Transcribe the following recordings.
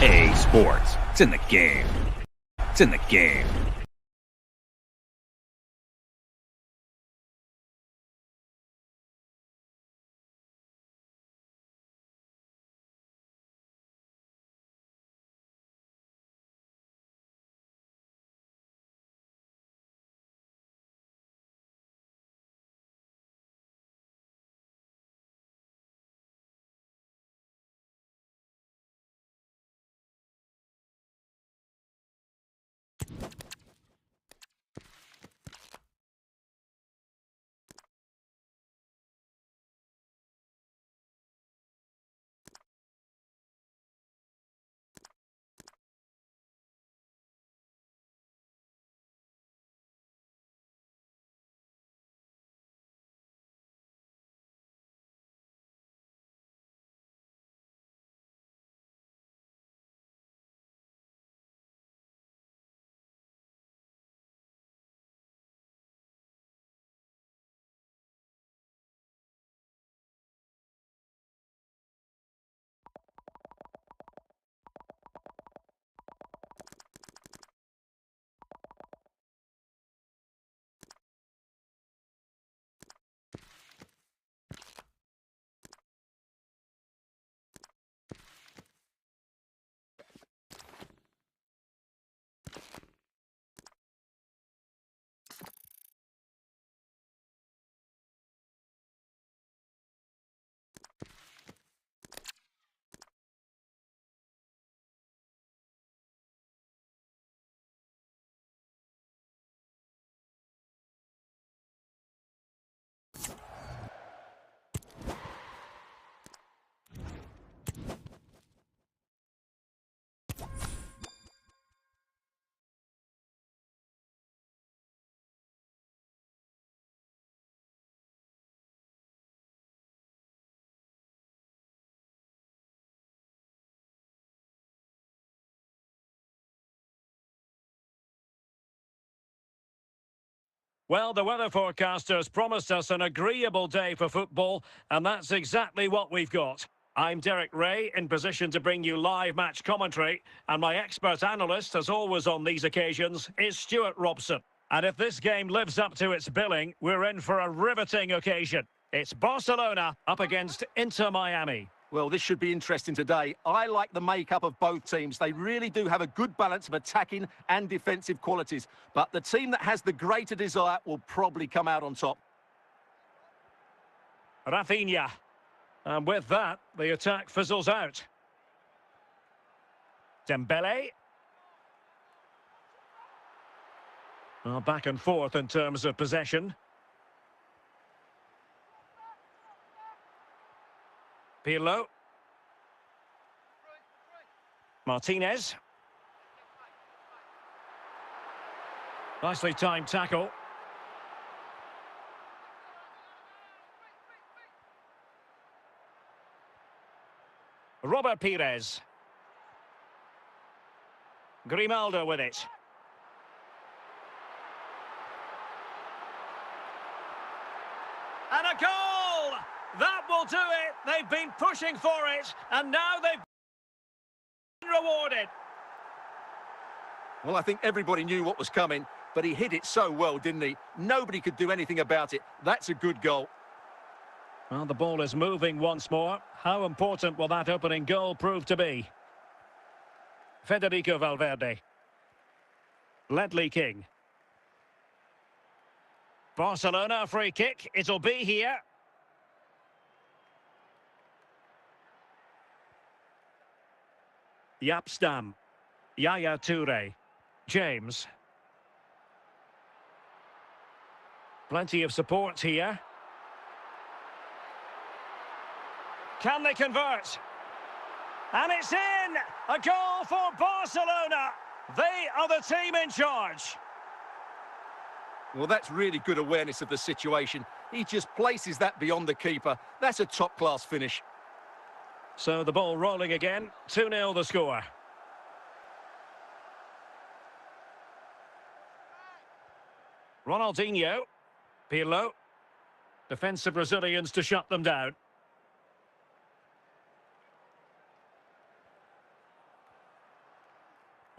EA Sports. It's in the game. It's in the game. Well, the weather forecasters promised us an agreeable day for football, and that's exactly what we've got. I'm Derek Ray, in position to bring you live match commentary, and my expert analyst, as always on these occasions, is Stuart Robson. And if this game lives up to its billing, we're in for a riveting occasion. It's Barcelona up against Inter Miami. Well, this should be interesting today. I like the makeup of both teams. They really do have a good balance of attacking and defensive qualities. But the team that has the greater desire will probably come out on top. Rafinha. And with that, the attack fizzles out. Dembele. Well, back and forth in terms of possession. Pirlo. Martinez. Nicely timed tackle. Robert Pires. Grimaldo with it. And a goal! That will do it. They've been pushing for it, and now they've been rewarded. Well, I think everybody knew what was coming, but he hit it so well, didn't he? Nobody could do anything about it. That's a good goal. Well, the ball is moving once more. How important will that opening goal prove to be? Federico Valverde. Ledley King. Barcelona free kick. It'll be here. Yapstam. Yaya Toure. James. Plenty of support here. Can they convert? And it's in! A goal for Barcelona! They are the team in charge. Well, that's really good awareness of the situation. He just places that beyond the keeper. That's a top-class finish. So the ball rolling again. 2-0 the score. Ronaldinho. Pirlo. Defensive Brazilians to shut them down.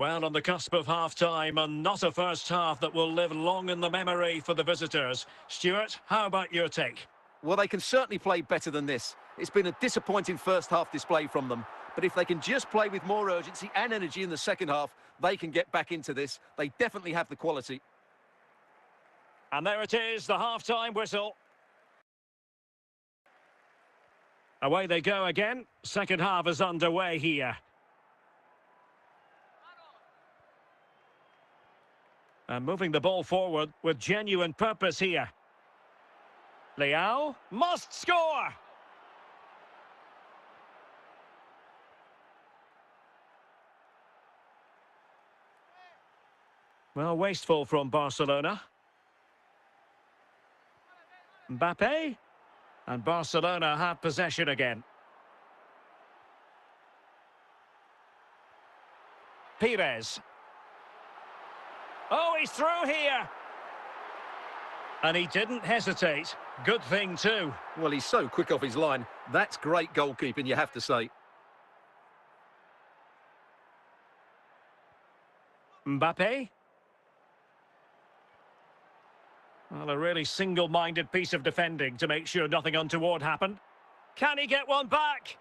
Well, on the cusp of half-time, and not a first half that will live long in the memory for the visitors. Stuart, how about your take? Well, they can certainly play better than this. It's been a disappointing first half display from them. But if they can just play with more urgency and energy in the second half, they can get back into this. They definitely have the quality. And there it is, the half-time whistle. Away they go again. Second half is underway here. And moving the ball forward with genuine purpose here. Leao must score! Well, wasteful from Barcelona. Mbappe. And Barcelona have possession again. Pires. Oh, he's through here. And he didn't hesitate. Good thing too. Well, he's so quick off his line. That's great goalkeeping, you have to say. Mbappe. Well, a really single-minded piece of defending to make sure nothing untoward happened. Can he get one back?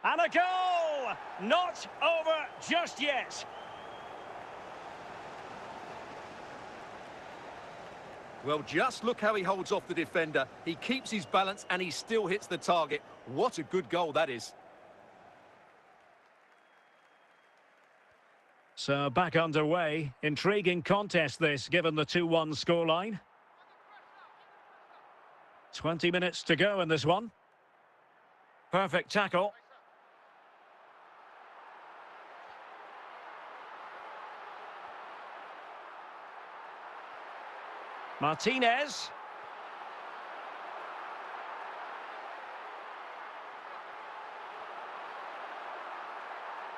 And a goal! Not over just yet. Well, just look how he holds off the defender. He keeps his balance and he still hits the target. What a good goal that is. So back underway. Intriguing contest this, given the 2-1 scoreline. 20 minutes to go in this one. Perfect tackle. Martinez.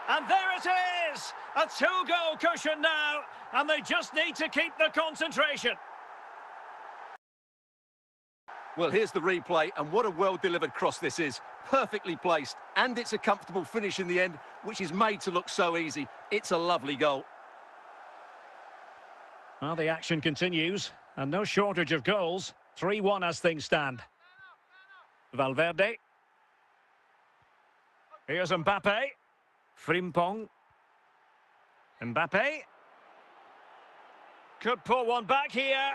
And there it is! A 2-goal cushion now, and they just need to keep the concentration. Well, here's the replay, and what a well-delivered cross this is. Perfectly placed, and it's a comfortable finish in the end, which is made to look so easy. It's a lovely goal. Well, the action continues, and no shortage of goals. 3-1 as things stand. Valverde. Here's Mbappe. Frimpong. Mbappe. Could pull one back here.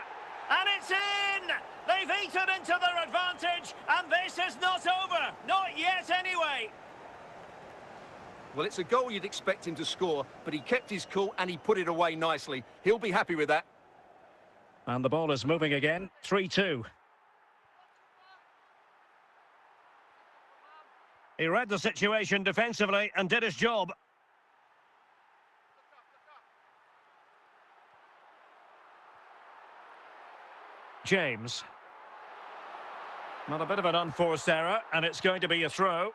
And it's in! They've eaten into their advantage, and this is not over. Not yet, anyway. Well, it's a goal you'd expect him to score, but he kept his cool and he put it away nicely. He'll be happy with that. And the ball is moving again. 3-2. He read the situation defensively and did his job. James. Not a bit of an unforced error, and it's going to be a throw.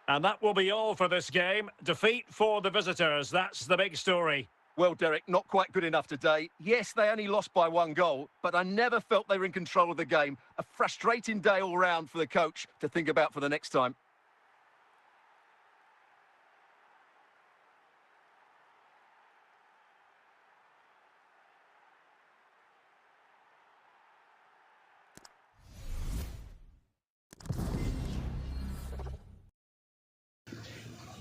And that will be all for this game. Defeat for the visitors. That's the big story. Well, Derek, not quite good enough today. Yes, they only lost by 1 goal, but I never felt they were in control of the game. A frustrating day all round for the coach to think about for the next time.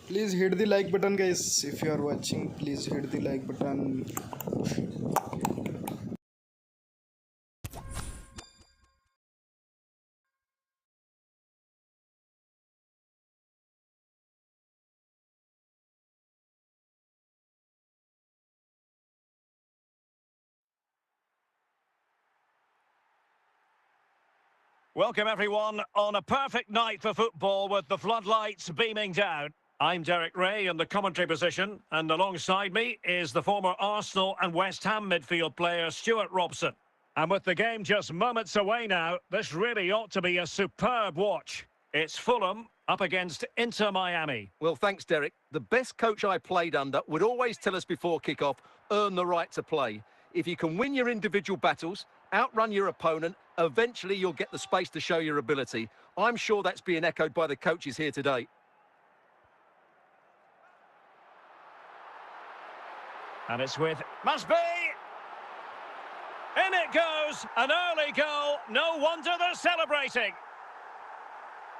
Please hit the like button, guys. If you are watching, please hit the like button. Welcome everyone on a perfect night for football with the floodlights beaming down. I'm Derek Ray in the commentary position, and alongside me is the former Arsenal and West Ham midfield player Stuart Robson. And with the game just moments away now, this really ought to be a superb watch. It's Fulham up against Inter Miami. Well, thanks, Derek. The best coach I played under would always tell us before kick-off, earn the right to play. If you can win your individual battles, outrun your opponent, eventually you'll get the space to show your ability. I'm sure that's being echoed by the coaches here today. And it's with... Must be! In it goes! An early goal. No wonder they're celebrating.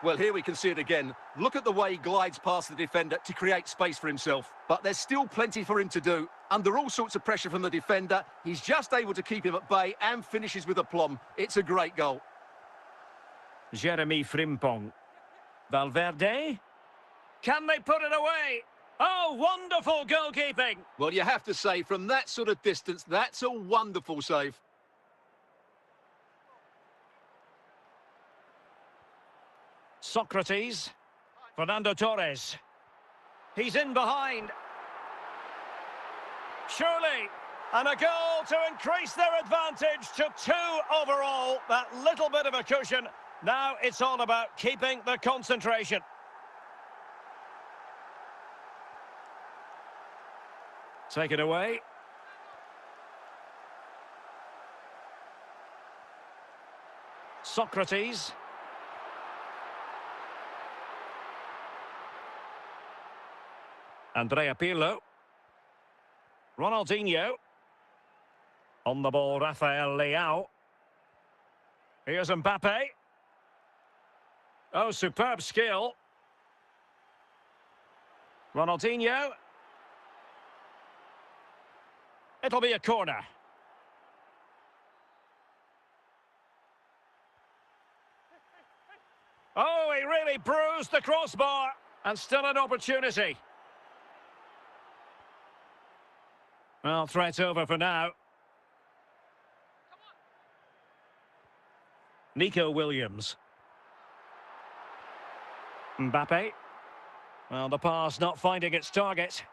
Well, here we can see it again. Look at the way he glides past the defender to create space for himself. But there's still plenty for him to do. Under all sorts of pressure from the defender, he's just able to keep him at bay and finishes with aplomb. It's a great goal. Jeremy Frimpong. Valverde? Can they put it away? Oh, wonderful goalkeeping! Well, you have to say, from that sort of distance, that's a wonderful save. Socrates. Fernando Torres. He's in behind. Surely. And a goal to increase their advantage to 2 overall. That little bit of a cushion. Now it's all about keeping the concentration. Take it away. Socrates. Andrea Pirlo. Ronaldinho. On the ball, Rafael Leao. Here's Mbappe. Oh, superb skill. Ronaldinho. It'll be a corner. Oh, he really bruised the crossbar. And still an opportunity. Well, threat over for now. Nico Williams. Mbappe. Well, the pass not finding its target.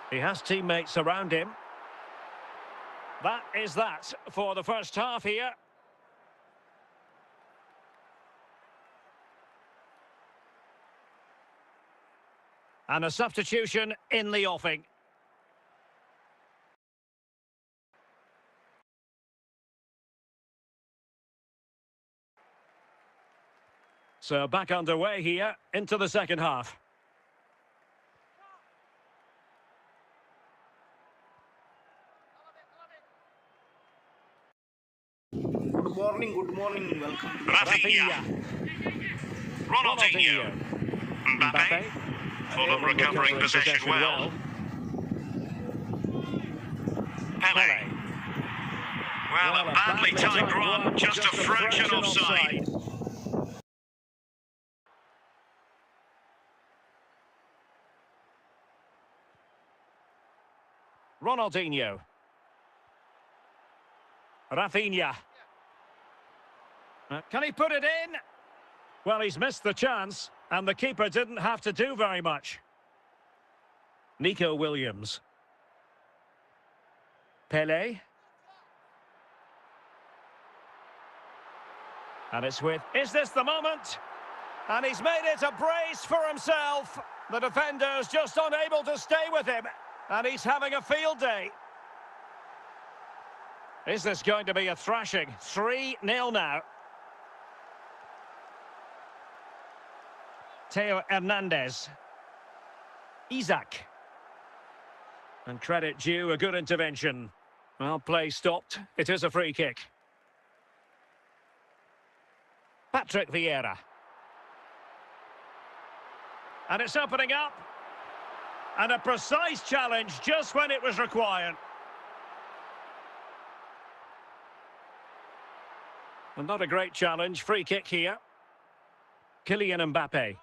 He has teammates around him. That is that for the first half here. And a substitution in the offing. So back underway here into the second half. Good morning, welcome. Rafinha. Ronaldinho. Mbappe. Fulham recovering possession well. Pele. Well, a badly timed run, just a fraction offside. Ronaldinho. Rafinha. Can he put it in? Well, he's missed the chance, and the keeper didn't have to do very much. Nico Williams. Pele. And it's with... Is this the moment? And he's made it a brace for himself. The defender's just unable to stay with him. And he's having a field day. Is this going to be a thrashing? 3-0 now. Theo Hernandez. Isaac. And credit due, a good intervention. Well, play stopped. It is a free kick. Patrick Vieira. And it's opening up. And a precise challenge just when it was required. And not a great challenge. Free kick here. Kylian Mbappe.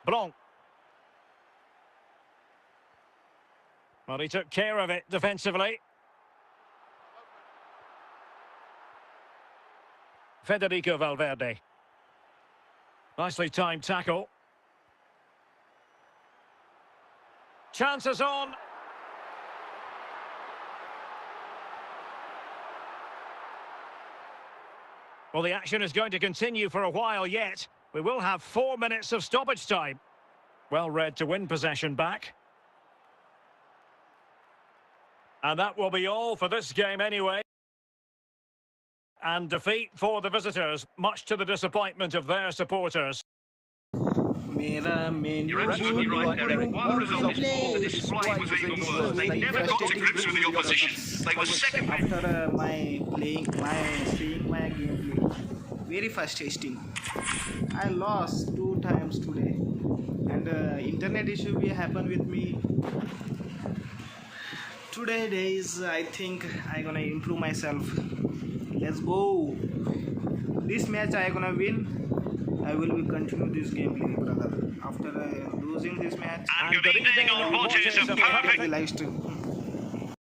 Blanc. Well, he took care of it defensively. Federico Valverde. Nicely timed tackle. Chances on. Well, the action is going to continue for a while yet. We will have 4 minutes of stoppage time. Well read to win possession back. And that will be all for this game anyway. And defeat for the visitors, much to the disappointment of their supporters. You're absolutely right, Derek. While the result is poor, the display was even worse. They never got to grips with the opposition. They were second. After seeing my gameplay, very frustrating. I lost 2 times today, and internet issue will happen with me. Today days, I think I gonna improve myself. Let's go. This match I gonna win. I will be continue this gameplay, brother. After losing this match, And good evening on what is a perfect live stream.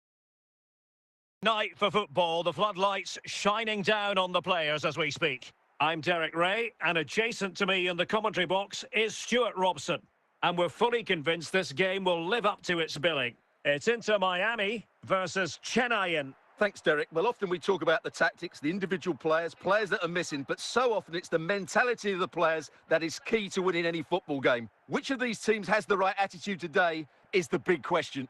Night for football, the floodlights shining down on the players as we speak. I'm Derek Ray, and adjacent to me in the commentary box is Stuart Robson. And we're fully convinced this game will live up to its billing. It's Inter Miami versus Chennai. Thanks, Derek. Well, often we talk about the tactics, the individual players that are missing, but so often it's the mentality of the players that is key to winning any football game. Which of these teams has the right attitude today is the big question.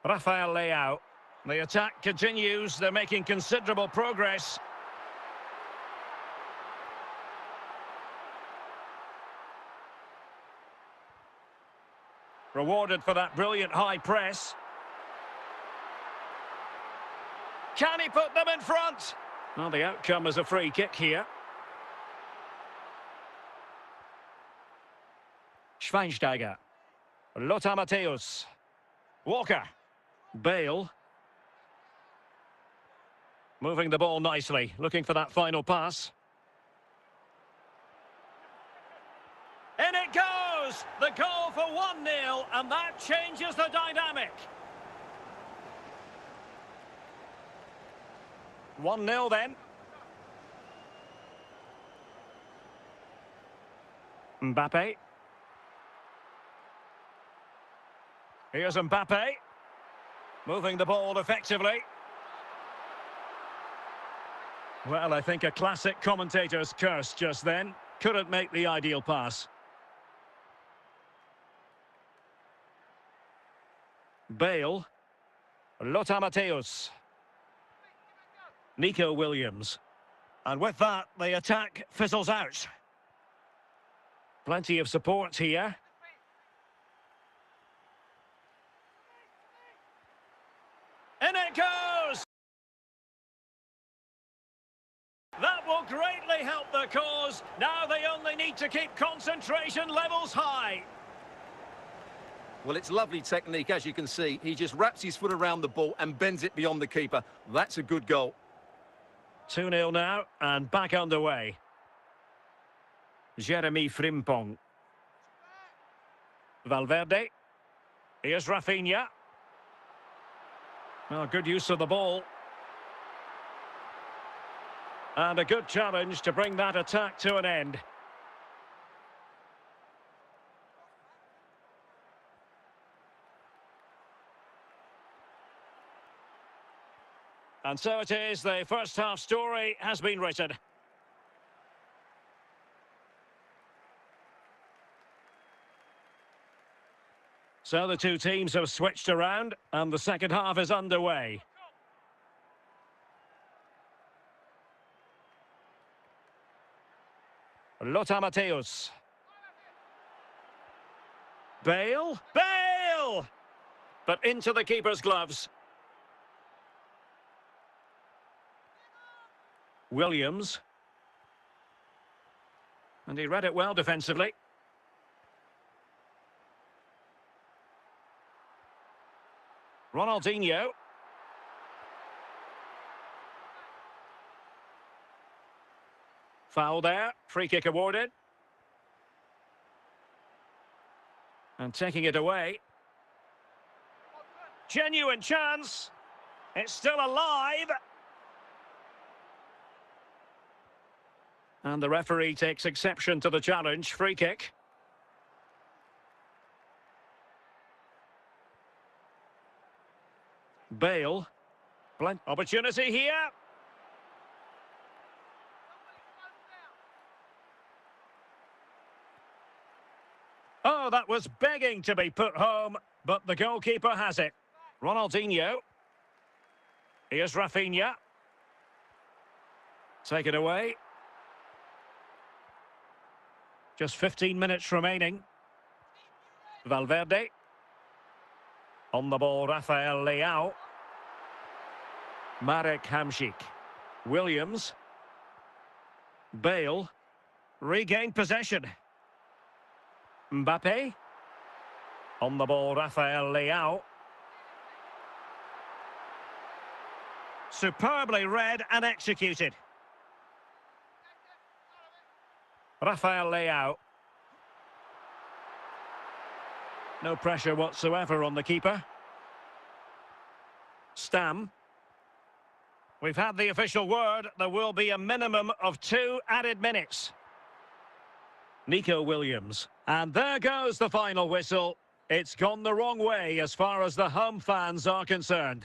Rafael Leao. The attack continues. They're making considerable progress. Rewarded for that brilliant high press. Can he put them in front? Well, the outcome is a free kick here. Schweinsteiger. Lothar Matthäus. Walker. Bale. Moving the ball nicely, looking for that final pass. In it goes! The goal for 1-0, and that changes the dynamic. 1-0 then. Mbappe. Here's Mbappe. Moving the ball effectively. Well, I think a classic commentator's curse just then. Couldn't make the ideal pass. Bale. Lothar Matthäus. Nico Williams. And with that, the attack fizzles out. Plenty of support here. In it goes! That will greatly help the cause. Now they only need to keep concentration levels high. Well, it's lovely technique, as you can see. He just wraps his foot around the ball and bends it beyond the keeper. That's a good goal. 2-0 now, and back underway. Jeremy Frimpong. Valverde. Here's Rafinha. Oh, good use of the ball. And a good challenge to bring that attack to an end. And so it is, the first half story has been written. So the two teams have switched around, and the second half is underway. Lothar Matthäus. Bale. Bale! But into the keeper's gloves. Williams. And he read it well defensively. Ronaldinho. Foul there. Free kick awarded. And taking it away. Genuine chance. It's still alive. And the referee takes exception to the challenge. Free kick. Bale. Opportunity here. Oh, that was begging to be put home, but the goalkeeper has it. Ronaldinho. Here's Rafinha. Take it away. Just 15 minutes remaining. Valverde. On the ball, Rafael Leao. Marek Hamšík. Williams. Bale. Regained possession. Mbappe. On the ball, Rafael Leao. Superbly read and executed. Rafael Leao. No pressure whatsoever on the keeper. Stam. We've had the official word. There will be a minimum of 2 added minutes. Nico Williams. And there goes the final whistle. It's gone the wrong way as far as the home fans are concerned.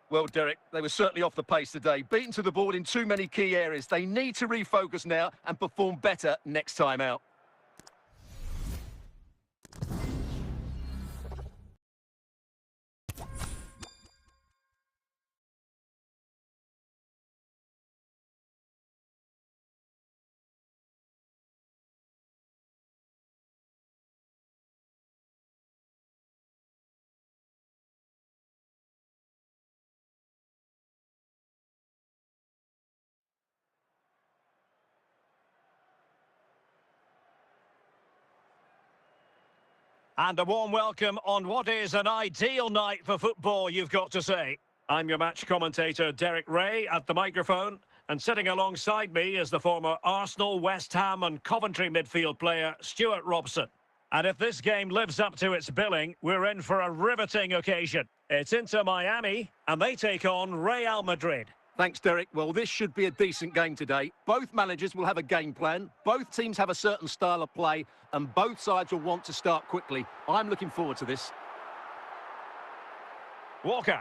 Well, Derek, they were certainly off the pace today. Beaten to the board in too many key areas. They need to refocus now and perform better next time out. And a warm welcome on what is an ideal night for football, you've got to say. I'm your match commentator, Derek Ray, at the microphone. And sitting alongside me is the former Arsenal, West Ham and Coventry midfield player, Stuart Robson. And if this game lives up to its billing, we're in for a riveting occasion. It's Inter Miami, and they take on Real Madrid. Thanks, Derek. Well, this should be a decent game today. Both managers will have a game plan. Both teams have a certain style of play, and both sides will want to start quickly. I'm looking forward to this. Walker.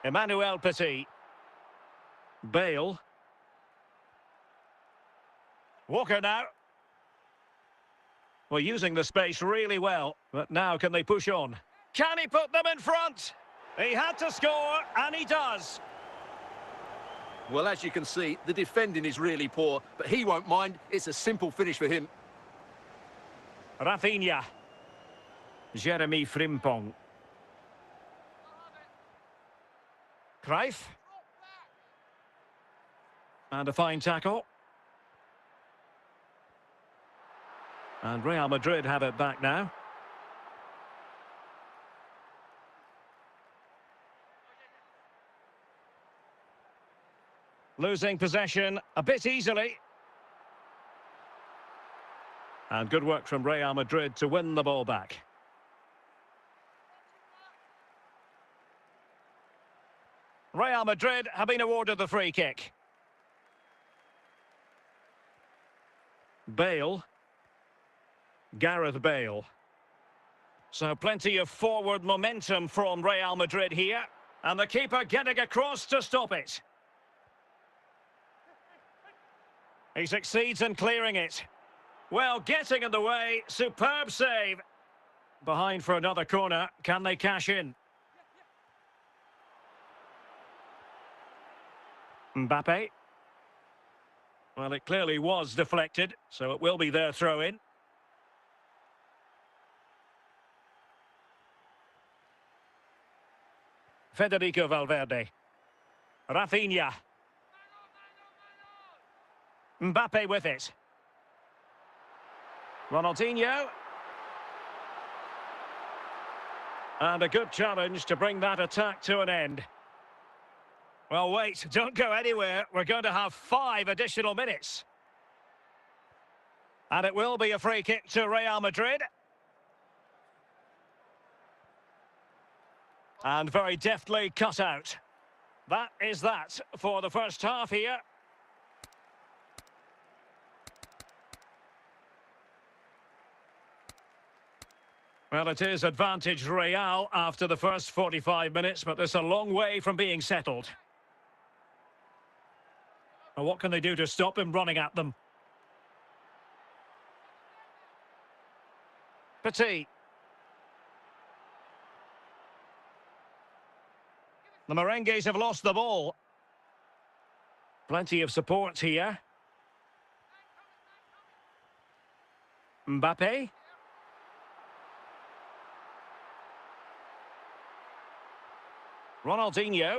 Emmanuel Petit. Bale. Walker now. Well, using the space really well, but now can they push on? Can he put them in front? He had to score, and he does. Well, as you can see, the defending is really poor, but he won't mind. It's a simple finish for him. Rafinha. Jeremy Frimpong. Cruyff. And a fine tackle. And Real Madrid have it back now. Losing possession a bit easily. And good work from Real Madrid to win the ball back. Real Madrid have been awarded the free kick. Bale. Gareth Bale. So plenty of forward momentum from Real Madrid here. And the keeper getting across to stop it. He succeeds in clearing it. Well, getting in the way, superb save. Behind for another corner, can they cash in? Mbappe. Well, it clearly was deflected, so it will be their throw-in. Federico Valverde. Rafinha. Mbappe with it. Ronaldinho. And a good challenge to bring that attack to an end. Well, wait, don't go anywhere. We're going to have 5 additional minutes. And it will be a free kick to Real Madrid. And very deftly cut out. That is that for the first half here. Well, it is advantage Real after the first 45 minutes, but there's a long way from being settled. And what can they do to stop him running at them? Petit. The Merengues have lost the ball. Plenty of support here. Mbappe. Ronaldinho.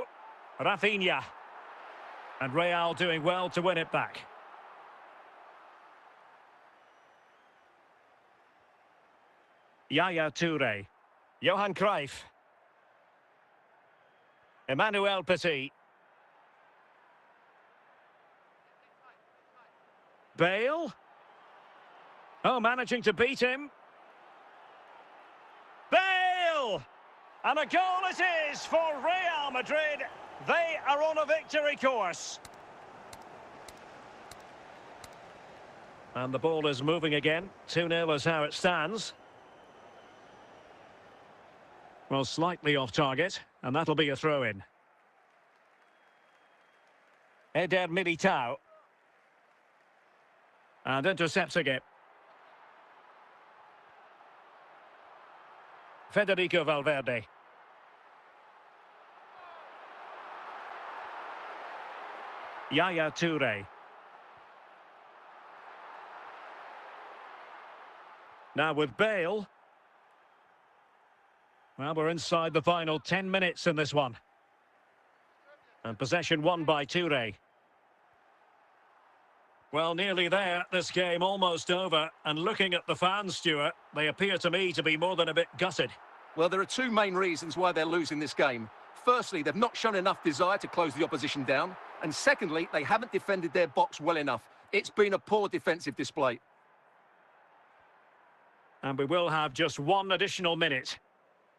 Rafinha. And Real doing well to win it back. Yaya Toure. Johan Cruyff. Emmanuel Petit. Bale. Oh, managing to beat him. Bale! And a goal it is for Real Madrid. They are on a victory course. And the ball is moving again. 2-0 is how it stands. Well, slightly off target, and that'll be a throw-in. Eder Militao. And intercepting it. Federico Valverde. Yaya Toure. Now with Bale. Well, we're inside the final 10 minutes in this one. And possession won by Toure. Well, nearly there. This game almost over. And looking at the fans, Stuart, they appear to me to be more than a bit gutted. Well, there are two main reasons why they're losing this game. Firstly, they've not shown enough desire to close the opposition down. And secondly, they haven't defended their box well enough. It's been a poor defensive display. And we will have just one additional minute.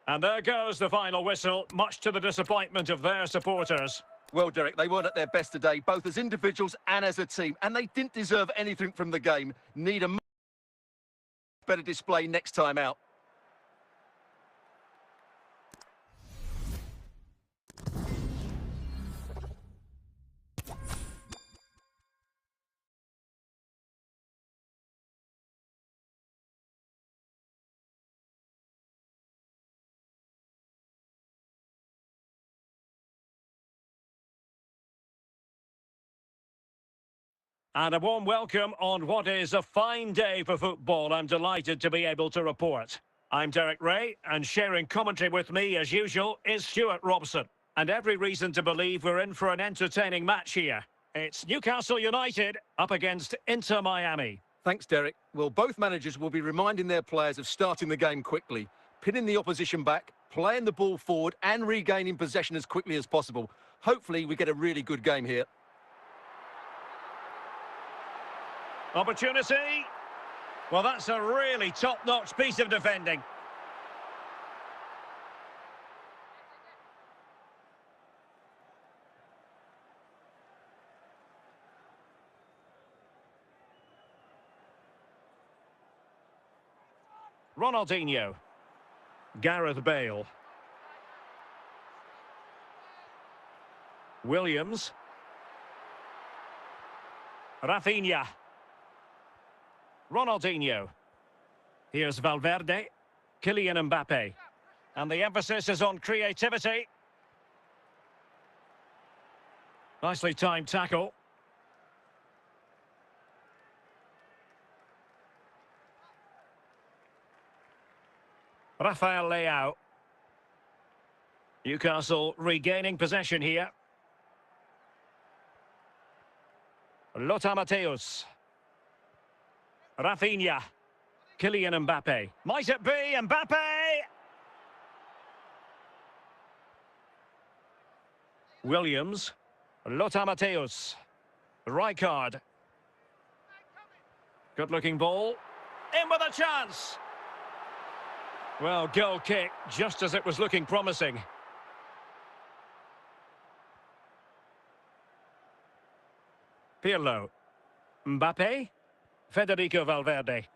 And there goes the final whistle, much to the disappointment of their supporters. Well, Derek, they weren't at their best today, both as individuals and as a team. And they didn't deserve anything from the game. Need a better display next time out. And a warm welcome on what is a fine day for football. I'm delighted to be able to report. I'm Derek Ray, and sharing commentary with me, as usual, is Stuart Robson. And every reason to believe we're in for an entertaining match here. It's Newcastle United up against Inter Miami. Thanks, Derek. Well, both managers will be reminding their players of starting the game quickly, pinning the opposition back, playing the ball forward and regaining possession as quickly as possible. Hopefully, we get a really good game here. Opportunity. Well, that's a really top-notch piece of defending. Ronaldinho. Gareth Bale. Williams. Rafinha. Ronaldinho. Here's Valverde. Kylian Mbappe. And the emphasis is on creativity. Nicely timed tackle. Rafael Leao. Newcastle regaining possession here. Lothar Matthäus. Rafinha. Kylian Mbappe. Might it be Mbappe? Williams. Lothar Matthäus. Rijkaard. Good-looking ball. In with a chance. Well, goal kick, just as it was looking promising. Pirlo. Mbappe. Federico Valverde.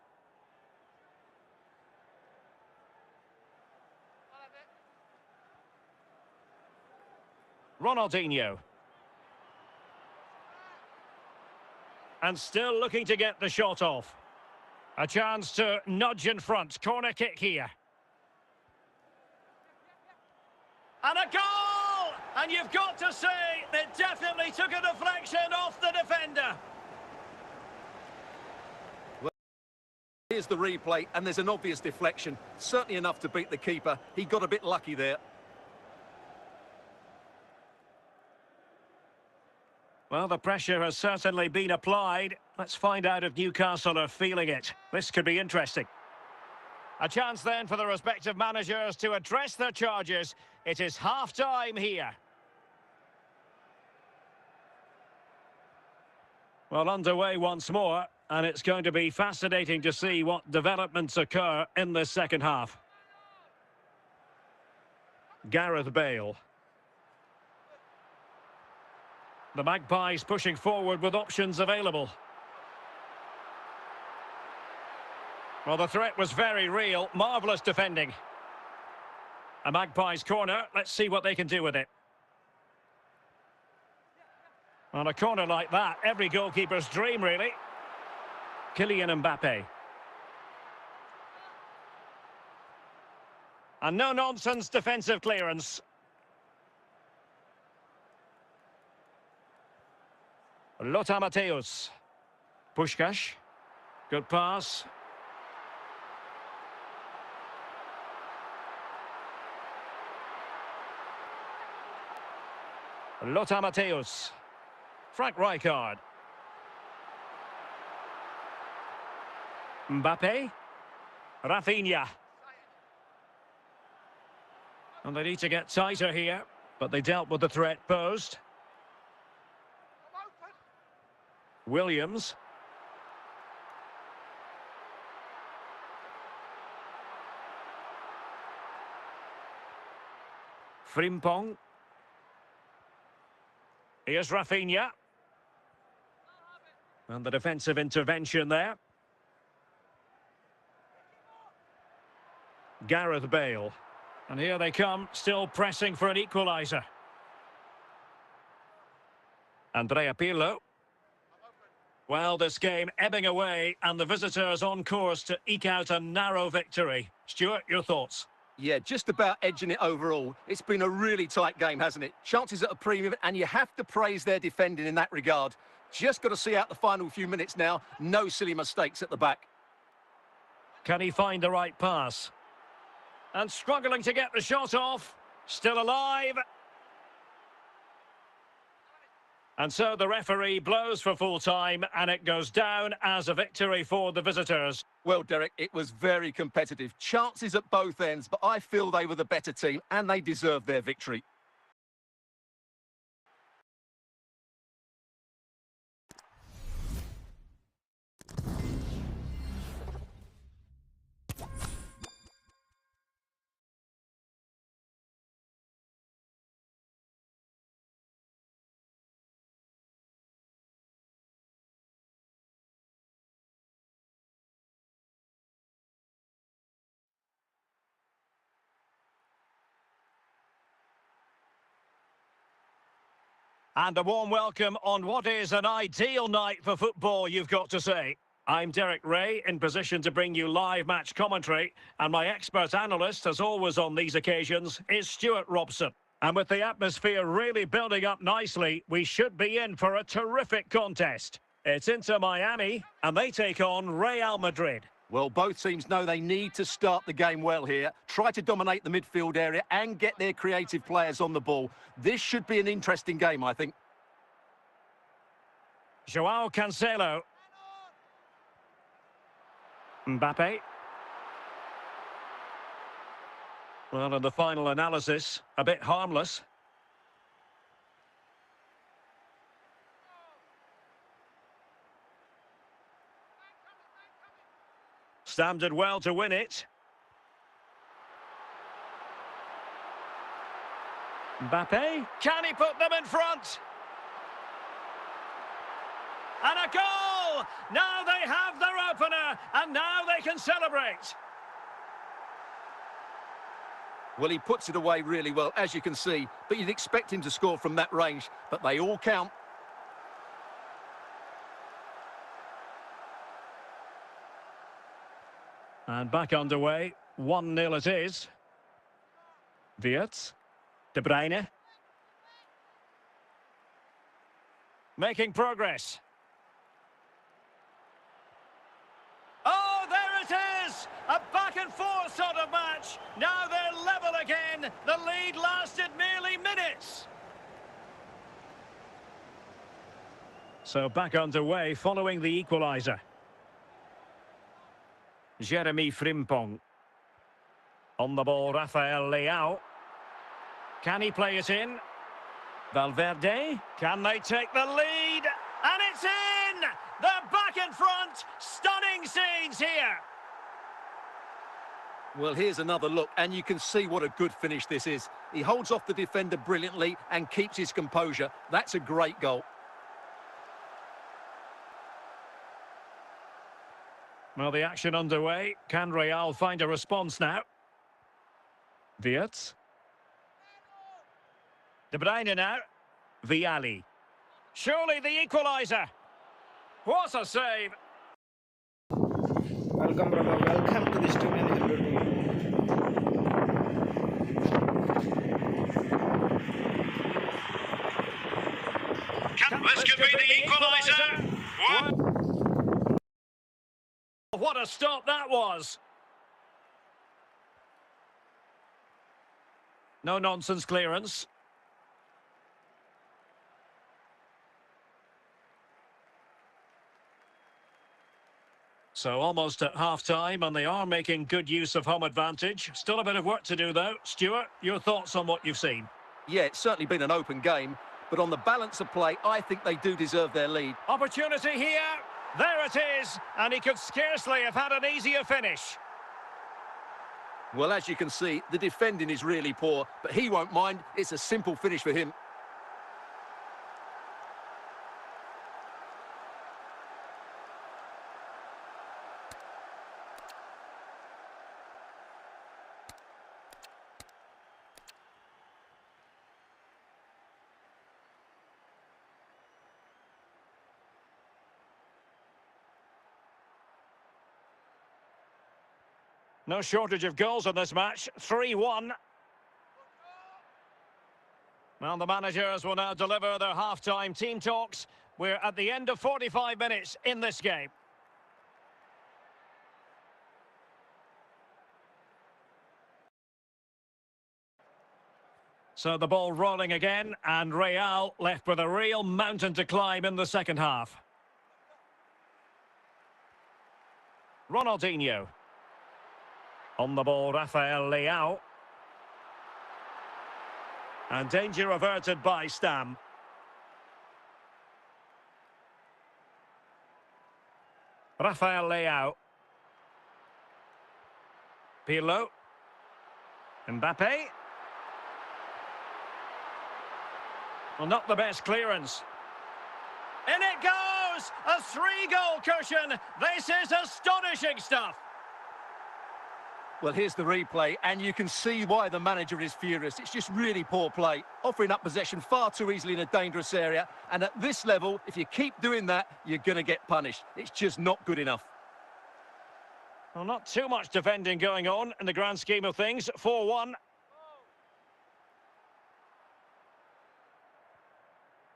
Ronaldinho. And still looking to get the shot off. A chance to nudge in front. Corner kick here. And a goal! And you've got to say, it definitely took a deflection off the defender. Here's the replay, and there's an obvious deflection. Certainly enough to beat the keeper. He got a bit lucky there. Well, the pressure has certainly been applied. Let's find out if Newcastle are feeling it. This could be interesting. A chance then for the respective managers to address their charges. It is half-time here. Well, underway once more, and it's going to be fascinating to see what developments occur in this second half. Gareth Bale. The Magpies pushing forward with options available. Well, the threat was very real. Marvellous defending. A Magpies corner. Let's see what they can do with it. On a corner like that, every goalkeeper's dream, really. Kylian Mbappe. And no-nonsense defensive clearance. Lothar Matthäus. Puskás. Good pass. Lothar Matthäus. Frank Rijkaard. Mbappe. Rafinha. And they need to get tighter here, but they dealt with the threat posed. Williams. Frimpong. Here's Rafinha. And the defensive intervention there. Gareth Bale. And here they come, still pressing for an equaliser. Andrea Pirlo. Well, this game ebbing away, and the visitors on course to eke out a narrow victory. Stuart, your thoughts? Yeah, just about edging it overall. It's been a really tight game, hasn't it? Chances at a premium, and you have to praise their defending in that regard. Just got to see out the final few minutes now. No silly mistakes at the back. Can he find the right pass? And struggling to get the shot off. Still alive. And so the referee blows for full time, and it goes down as a victory for the visitors. Well, Derek, it was very competitive. Chances at both ends, but I feel they were the better team, and they deserved their victory. And a warm welcome on what is an ideal night for football, you've got to say. I'm Derek Ray, in position to bring you live match commentary, and my expert analyst, as always on these occasions, is Stuart Robson. And with the atmosphere really building up nicely, we should be in for a terrific contest. It's Inter Miami, and they take on Real Madrid. Well, both teams know they need to start the game well here, try to dominate the midfield area and get their creative players on the ball. This should be an interesting game, I think. Joao Cancelo. Mbappe. Well, in the final analysis, a bit harmless. Stam did well to win it. Mbappe. Can he put them in front? And a goal! Now they have their opener, and now they can celebrate. Well, he puts it away really well, as you can see, but you'd expect him to score from that range, but they all count. And back underway, 1-0 it is. Wirtz, De Bruyne, Making progress. Oh, there it is! A back-and-forth sort of match. Now they're level again. The lead lasted merely minutes. So back underway following the equaliser. Jeremy Frimpong. On the ball, Rafael Leao. Can he play it in? Valverde. Can they take the lead? And it's in! They're back in front. Stunning scenes here. Well, here's another look, and you can see what a good finish this is. He holds off the defender brilliantly and keeps his composure. That's a great goal. Well, the action underway. Can Real find a response now? Wirtz. De Bruyne now. Vialli. Surely the equaliser. What a save. Welcome, brother. Welcome to the stream and hello to you. This could be the equaliser. What a stop that was. No nonsense clearance. So almost at half-time, and they are making good use of home advantage. Still a bit of work to do, though. Stuart, your thoughts on what you've seen? Yeah, it's certainly been an open game, but on the balance of play, I think they do deserve their lead. Opportunity here. There it is. And he could scarcely have had an easier finish. Well, as you can see, the defending is really poor, but he won't mind. It's a simple finish for him. No shortage of goals in this match. 3-1. Well, the managers will now deliver their half-time team talks. We're at the end of 45 minutes in this game. So the ball rolling again, and Real left with a real mountain to climb in the second half. Ronaldinho. On the ball, Rafael Leao. And danger averted by Stam. Rafael Leao. Pirlo. Mbappe. Well, not the best clearance. In it goes! A 3-goal cushion. This is astonishing stuff. Well, here's the replay, and you can see why the manager is furious. It's just really poor play, offering up possession far too easily in a dangerous area. And at this level, if you keep doing that, you're going to get punished. It's just not good enough. Well, not too much defending going on in the grand scheme of things. 4-1.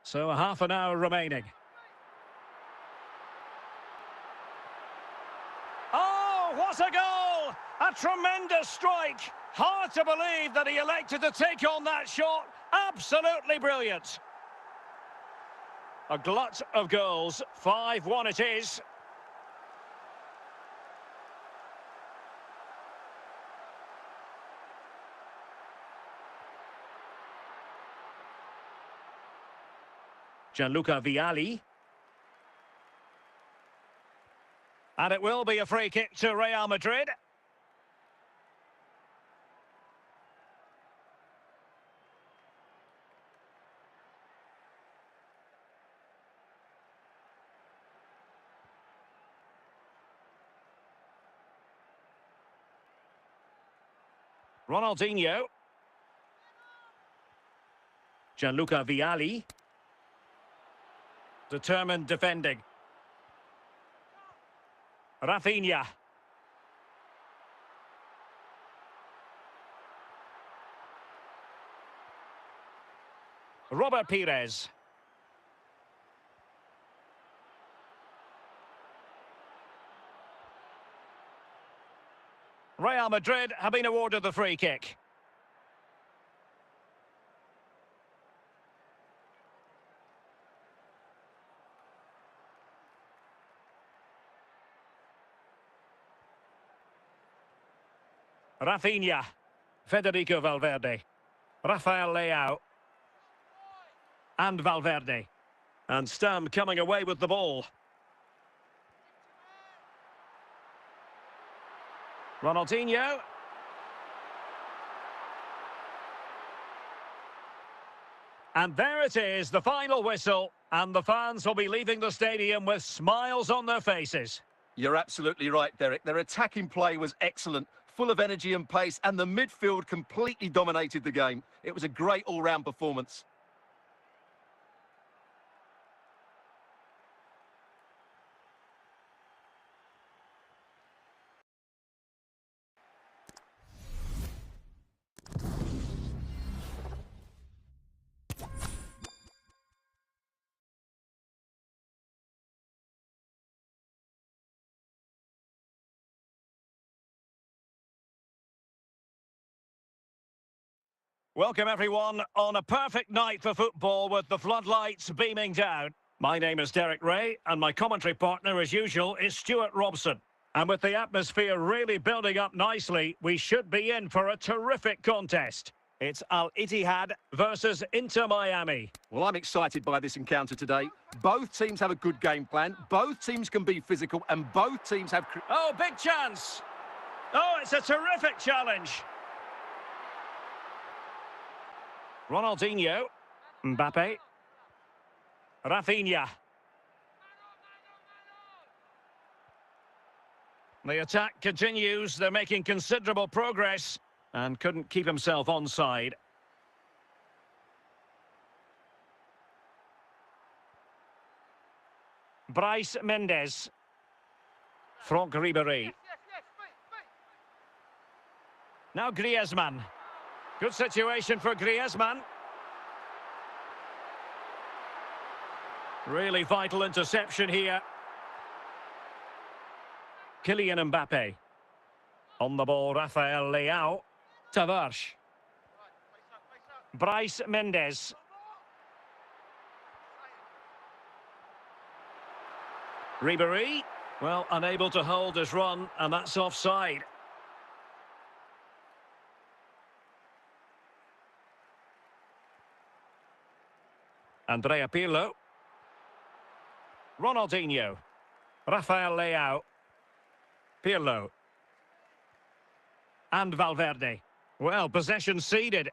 So a half an hour remaining. Oh, what a goal! A tremendous strike. Hard to believe that he elected to take on that shot. Absolutely brilliant. A glut of goals. 5-1 it is. Gianluca Vialli. And it will be a free kick to Real Madrid. Ronaldinho. Gianluca Vialli. Determined defending. Rafinha. Robert Pires. Real Madrid have been awarded the free kick. Rafinha, Federico Valverde, Rafael Leao, and Valverde. And Stam coming away with the ball. Ronaldinho. And there it is, the final whistle. And the fans will be leaving the stadium with smiles on their faces. You're absolutely right, Derek. Their attacking play was excellent, full of energy and pace, and the midfield completely dominated the game. It was a great all-round performance. Welcome everyone on a perfect night for football with the floodlights beaming down. My name is Derek Ray and my commentary partner as usual is Stuart Robson. And with the atmosphere really building up nicely, we should be in for a terrific contest. It's Al-Ittihad versus Inter Miami. Well, I'm excited by this encounter today. Both teams have a good game plan, both teams can be physical, and both teams have... Oh, big chance! Oh, it's a terrific challenge! Ronaldinho, Mbappe, Rafinha. The attack continues, they're making considerable progress and couldn't keep himself onside. Bryce Mendes, Franck Ribéry. Now Griezmann. Good situation for Griezmann. Really vital interception here. Kylian Mbappe. On the ball, Rafael Leao. Tavares. Bryce Mendes. Ribéry. Well, unable to hold his run, and that's offside. Andrea Pirlo. Ronaldinho. Rafael Leao. Pirlo. And Valverde. Well, possession ceded.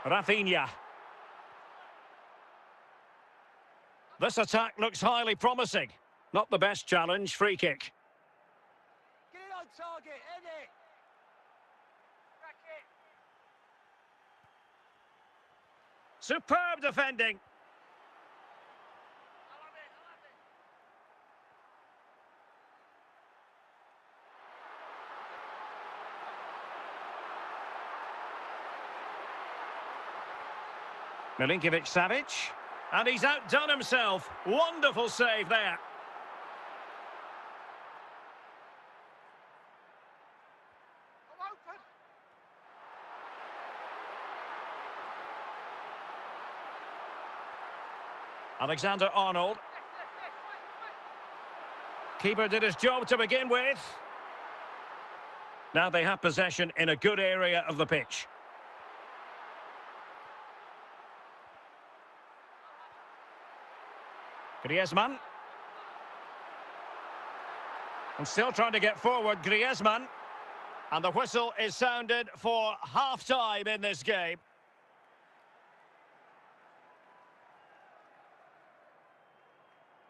Rafinha. This attack looks highly promising. Not the best challenge, free kick. Get it on target, Eddie! Superb defending. Milinkovic-Savic. And he's outdone himself. Wonderful save there. Alexander-Arnold. Keeper did his job to begin with. Now they have possession in a good area of the pitch. Griezmann. And still trying to get forward, Griezmann. And the whistle is sounded for half-time in this game.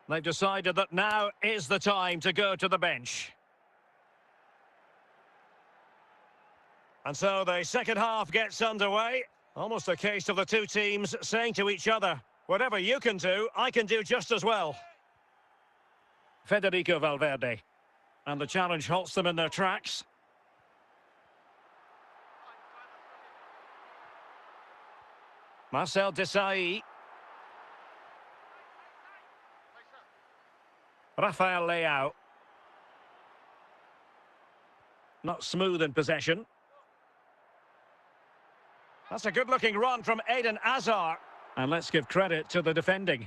They've decided that now is the time to go to the bench. And so the second half gets underway. Almost a case of the two teams saying to each other, whatever you can do, I can do just as well. Federico Valverde. And the challenge halts them in their tracks. Marcel Desailly. Rafael Leao. Not smooth in possession. That's a good-looking run from Eden Hazard. And let's give credit to the defending.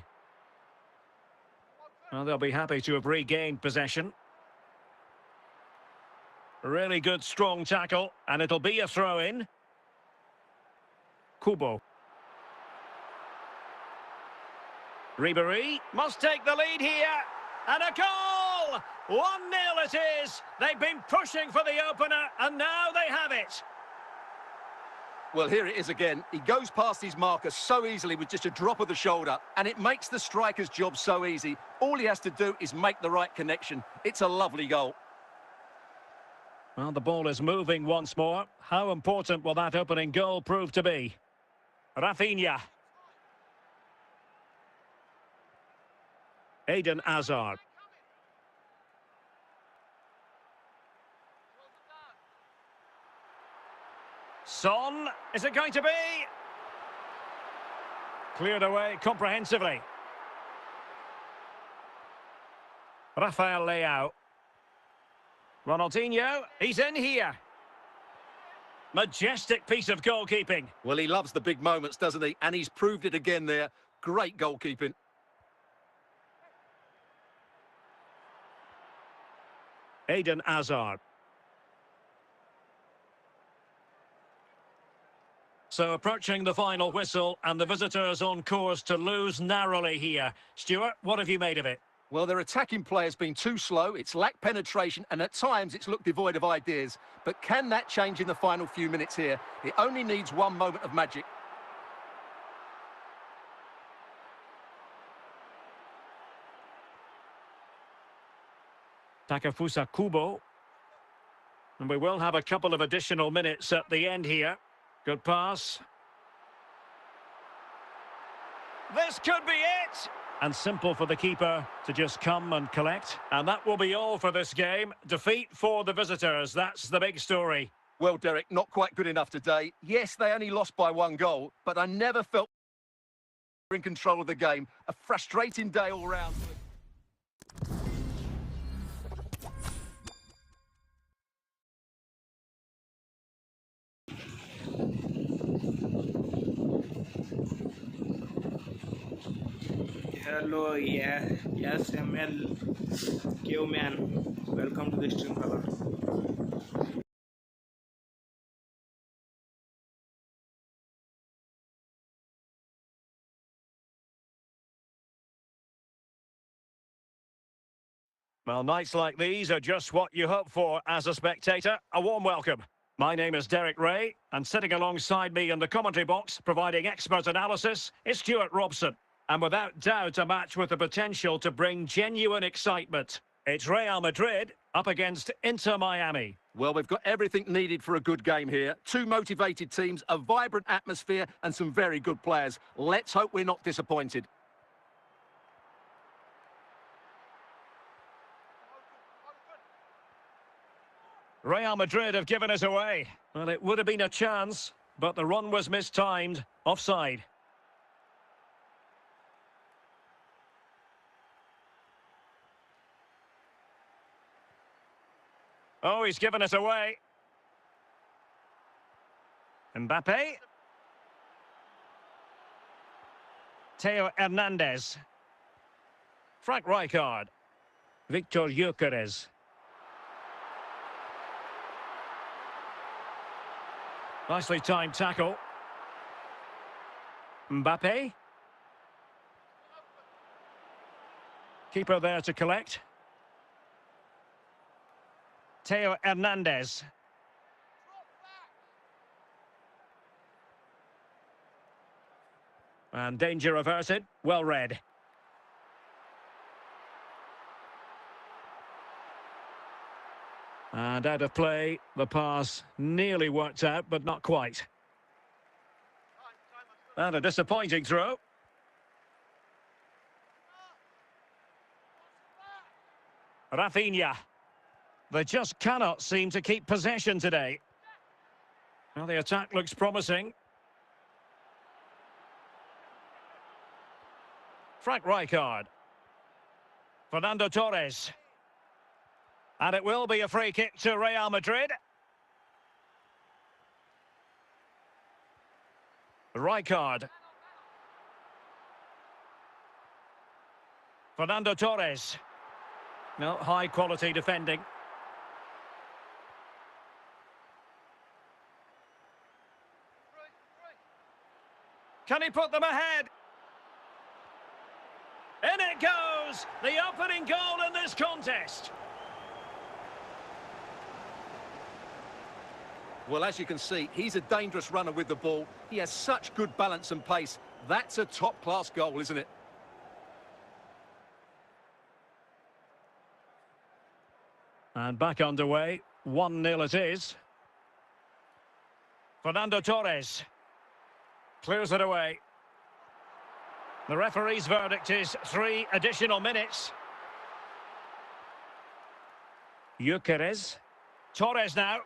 Well, they'll be happy to have regained possession. Really good, strong tackle. And it'll be a throw-in. Kubo. Ribéry must take the lead here. And a goal! 1-0 it is. They've been pushing for the opener, and now they have it. Well, here it is again. He goes past his marker so easily with just a drop of the shoulder, and it makes the striker's job so easy. All he has to do is make the right connection. It's a lovely goal. Well, the ball is moving once more. How important will that opening goal prove to be? Rafinha. Eden Hazard. Son, is it going to be? Cleared away comprehensively. Rafael Leao. Ronaldinho, he's in here. Majestic piece of goalkeeping. Well, he loves the big moments, doesn't he? And he's proved it again there. Great goalkeeping. Eden Hazard. So approaching the final whistle, and the visitors on course to lose narrowly here. Stuart, what have you made of it? Well, their attacking player's been too slow, it's lacked penetration, and at times it's looked devoid of ideas. But can that change in the final few minutes here? It only needs one moment of magic. Takefusa Kubo. And we will have a couple of additional minutes at the end here. Good pass. This could be it! And simple for the keeper to just come and collect. And that will be all for this game. Defeat for the visitors. That's the big story. Well, Derek, not quite good enough today. Yes, they only lost by 1 goal, but I never felt in control of the game. A frustrating day all round. Hello, yes, ML, man. Welcome to the stream, brother. Well, nights like these are just what you hope for as a spectator. A warm welcome. My name is Derek Ray, and sitting alongside me in the commentary box, providing expert analysis, is Stuart Robson. And without doubt, a match with the potential to bring genuine excitement. It's Real Madrid up against Inter Miami. Well, we've got everything needed for a good game here. 2 motivated teams, a vibrant atmosphere, and some very good players. Let's hope we're not disappointed. Real Madrid have given us away. Well, it would have been a chance, but the run was mistimed. Offside. Oh, he's given us away. Mbappe. Theo Hernandez. Frank Rijkaard. Victor Gyökeres. Nicely timed tackle. Mbappe. Keeper there to collect. Theo Hernandez. And danger averted. Well read. And out of play, the pass nearly worked out, but not quite. And a disappointing throw. Rafinha. They just cannot seem to keep possession today. Well, the attack looks promising. Frank Rijkaard. Fernando Torres. And it will be a free kick to Real Madrid. Rijkaard. Fernando Torres. No, high quality defending. Can he put them ahead? In it goes! The opening goal in this contest. Well, as you can see, he's a dangerous runner with the ball. He has such good balance and pace. That's a top-class goal, isn't it? And back underway. 1-0 it is. Fernando Torres. Clears it away. The referee's verdict is 3 additional minutes. Gyökeres. Torres now.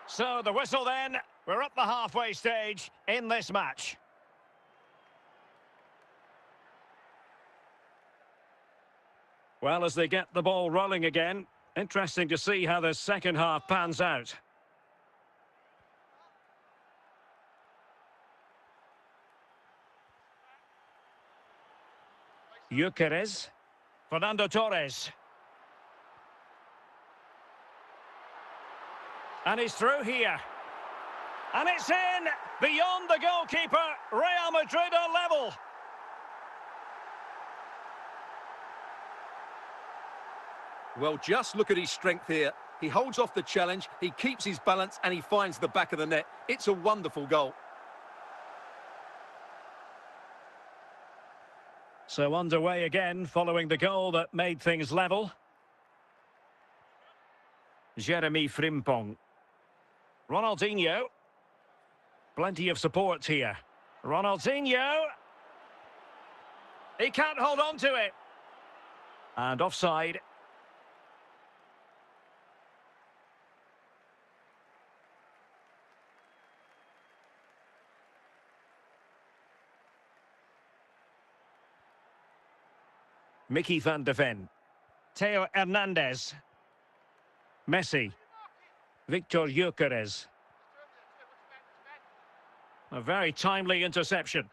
So the whistle then. We're up the halfway stage in this match. Well, as they get the ball rolling again, interesting to see how the second half pans out. Gyökeres. Fernando Torres. And he's through here. And it's in! Beyond the goalkeeper, Real Madrid are level. Well, just look at his strength here. He holds off the challenge, he keeps his balance, and he finds the back of the net. It's a wonderful goal. So underway again, following the goal that made things level. Jeremy Frimpong. Ronaldinho. Plenty of support here. Ronaldinho. He can't hold on to it. And offside. Mickey van de Ven. Theo Hernandez. Messi. Victor Gyökeres. A very timely interception.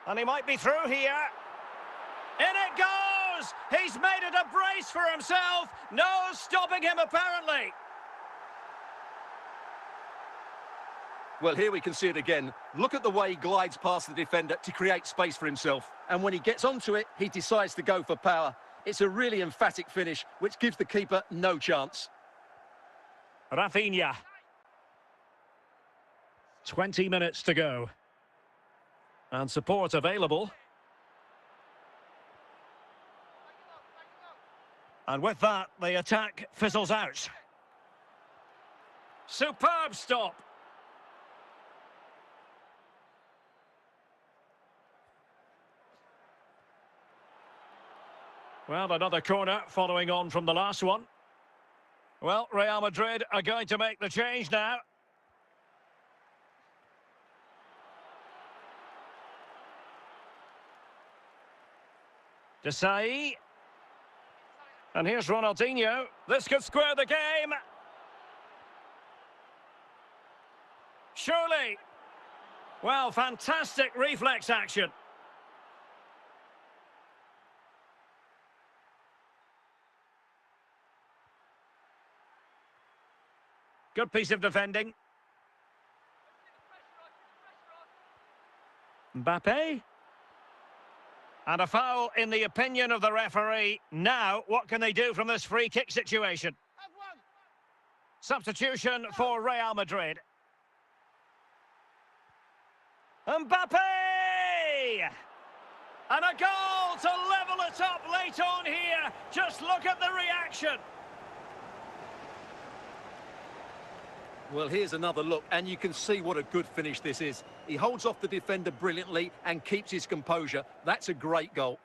And he might be through here. In it goes! He's made it a brace for himself. No stopping him, apparently. Well, here we can see it again. Look at the way he glides past the defender to create space for himself. And when he gets onto it, he decides to go for power. It's a really emphatic finish, which gives the keeper no chance. Rafinha. 20 minutes to go. And support available. And with that, the attack fizzles out. Superb stop. Well, another corner following on from the last one. Well, Real Madrid are going to make the change now. Desai. And here's Ronaldinho. This could square the game. Surely. Well, fantastic reflex action. Good piece of defending. Mbappe. And a foul in the opinion of the referee. Now, what can they do from this free kick situation? Substitution for Real Madrid. Mbappe! And a goal to level it up late on here. Just look at the reaction. Well, here's another look, and you can see what a good finish this is. He holds off the defender brilliantly and keeps his composure. That's a great goal.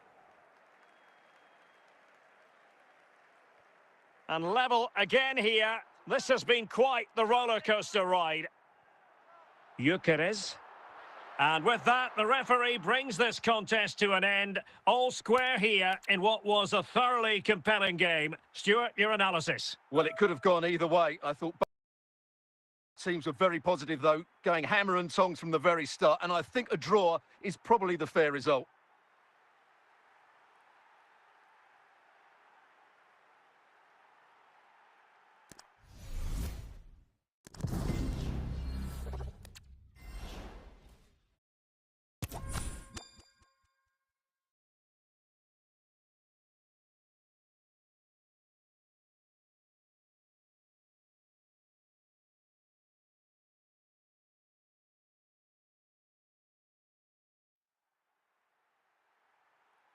And level again here. This has been quite the roller coaster ride. Gyökeres. And with that, the referee brings this contest to an end. All square here in what was a thoroughly compelling game. Stuart, your analysis. Well, it could have gone either way. I thought both teams were very positive, though, going hammer and tongs from the very start. And I think a draw is probably the fair result.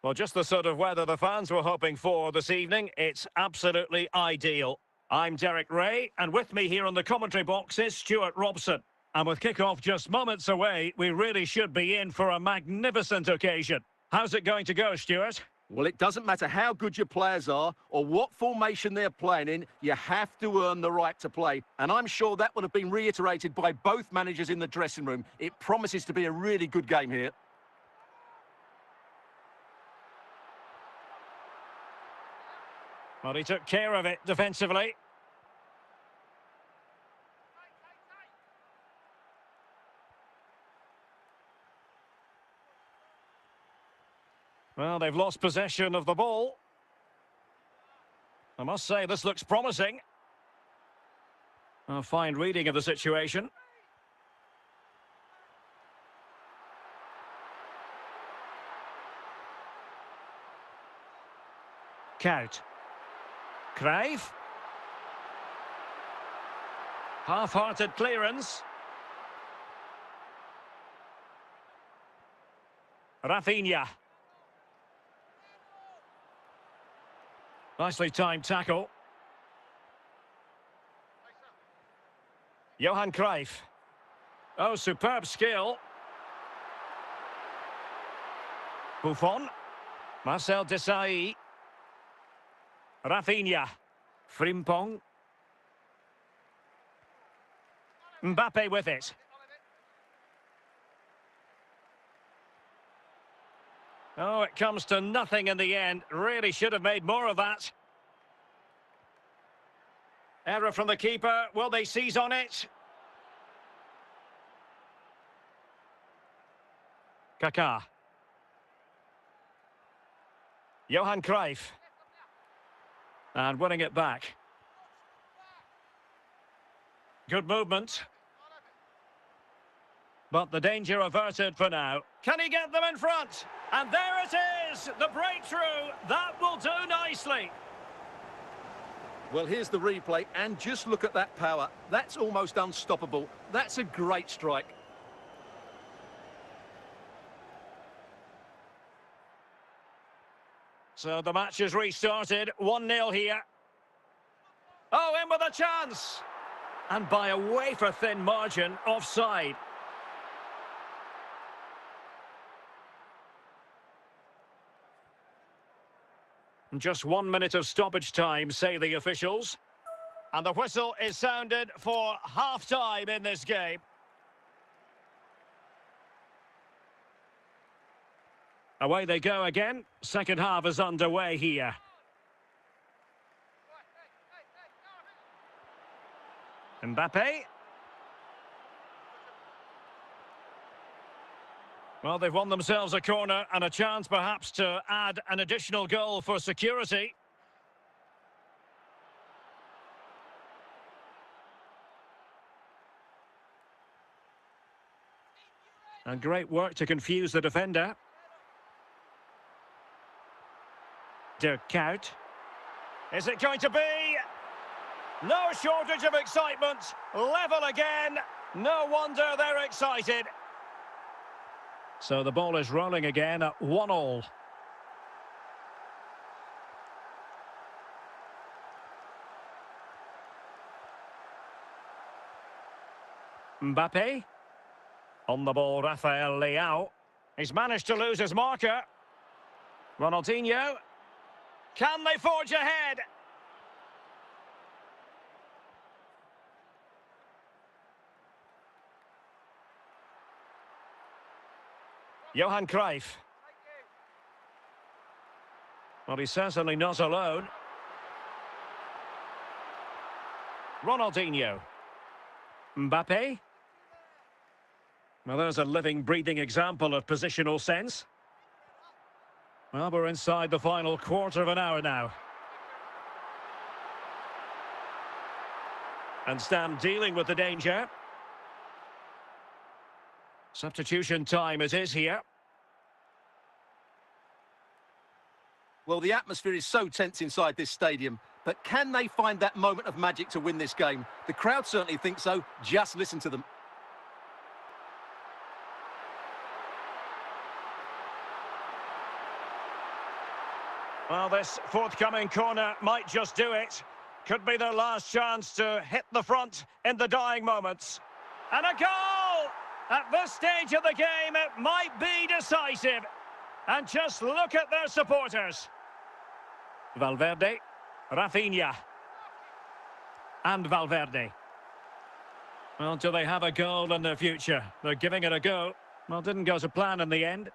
Well, just the sort of weather the fans were hoping for this evening. It's absolutely ideal. I'm Derek Ray, and with me here on the commentary box is Stuart Robson. And with kick-off just moments away, we really should be in for a magnificent occasion. How's it going to go, Stuart? Well, it doesn't matter how good your players are or what formation they're playing in, you have to earn the right to play. And I'm sure that would have been reiterated by both managers in the dressing room. It promises to be a really good game here. Well, he took care of it defensively. Well, they've lost possession of the ball. I must say, this looks promising. A fine reading of the situation. Kout. Cruijff. Half-hearted clearance. Rafinha. Nicely timed tackle. Johan Cruijff. Oh, superb skill. Buffon. Marcel Desailly. Rafinha. Frimpong. Mbappe with it. Oh, it comes to nothing in the end. Really should have made more of that. Error from the keeper. Will they seize on it? Kaká. Johan Cruijff. And winning it back. Good movement. But the danger averted for now. Can he get them in front? And there it is! The breakthrough! That will do nicely. Well, here's the replay, and just look at that power. That's almost unstoppable. That's a great strike. So the match is restarted. 1-0 here. Oh, in with a chance! And by a wafer-thin margin, offside. Just 1 minute of stoppage time, say the officials. And the whistle is sounded for half-time in this game. Away they go again. Second half is underway here. Mbappe. Well, they've won themselves a corner and a chance perhaps to add an additional goal for security. And great work to confuse the defender. Kout. Is it going to be? No shortage of excitement. Level again. No wonder they're excited. So the ball is rolling again at 1-1. Mbappe. On the ball, Rafael Leao. He's managed to lose his marker. Ronaldinho. Can they forge ahead? Johan Cruyff. Well, he's certainly not alone. Ronaldinho. Mbappe. Well, there's a living, breathing example of positional sense. Well, we're inside the final quarter of an hour now. And Stam dealing with the danger. Substitution time it is here. Well, the atmosphere is so tense inside this stadium, but can they find that moment of magic to win this game? The crowd certainly think so. Just listen to them. Well, this forthcoming corner might just do it. Could be their last chance to hit the front in the dying moments. And a goal! At this stage of the game, it might be decisive. And just look at their supporters. Valverde, Rafinha, and Valverde. Well, do they have a goal in their future? They're giving it a go. Well, didn't go to plan in the end.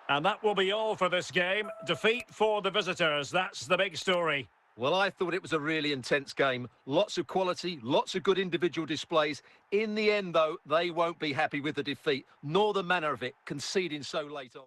And that will be all for this game. Defeat for the visitors. That's the big story. Well, I thought it was a really intense game. Lots of quality, lots of good individual displays. In the end, though, they won't be happy with the defeat, nor the manner of it, conceding so late on.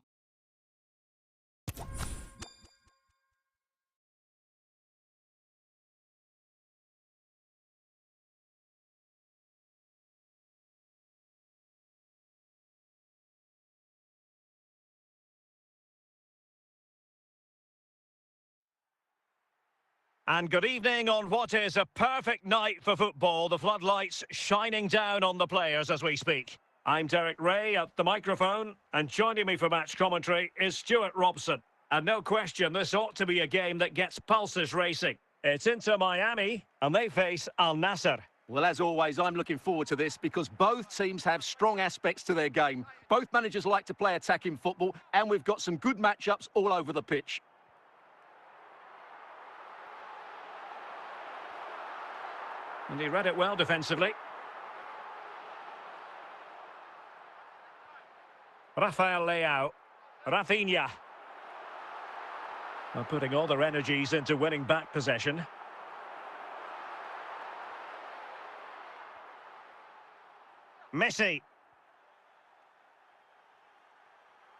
And good evening on what is a perfect night for football. The floodlights shining down on the players as we speak. I'm Derek Ray at the microphone, and joining me for match commentary is Stuart Robson. And no question, this ought to be a game that gets pulses racing. It's Inter Miami, and they face Al Nassr. Well, as always, I'm looking forward to this because both teams have strong aspects to their game. Both managers like to play attacking football, and we've got some good matchups all over the pitch. And he read it well defensively. Rafael Leao. Rafinha. Well, putting all their energies into winning back possession. Messi.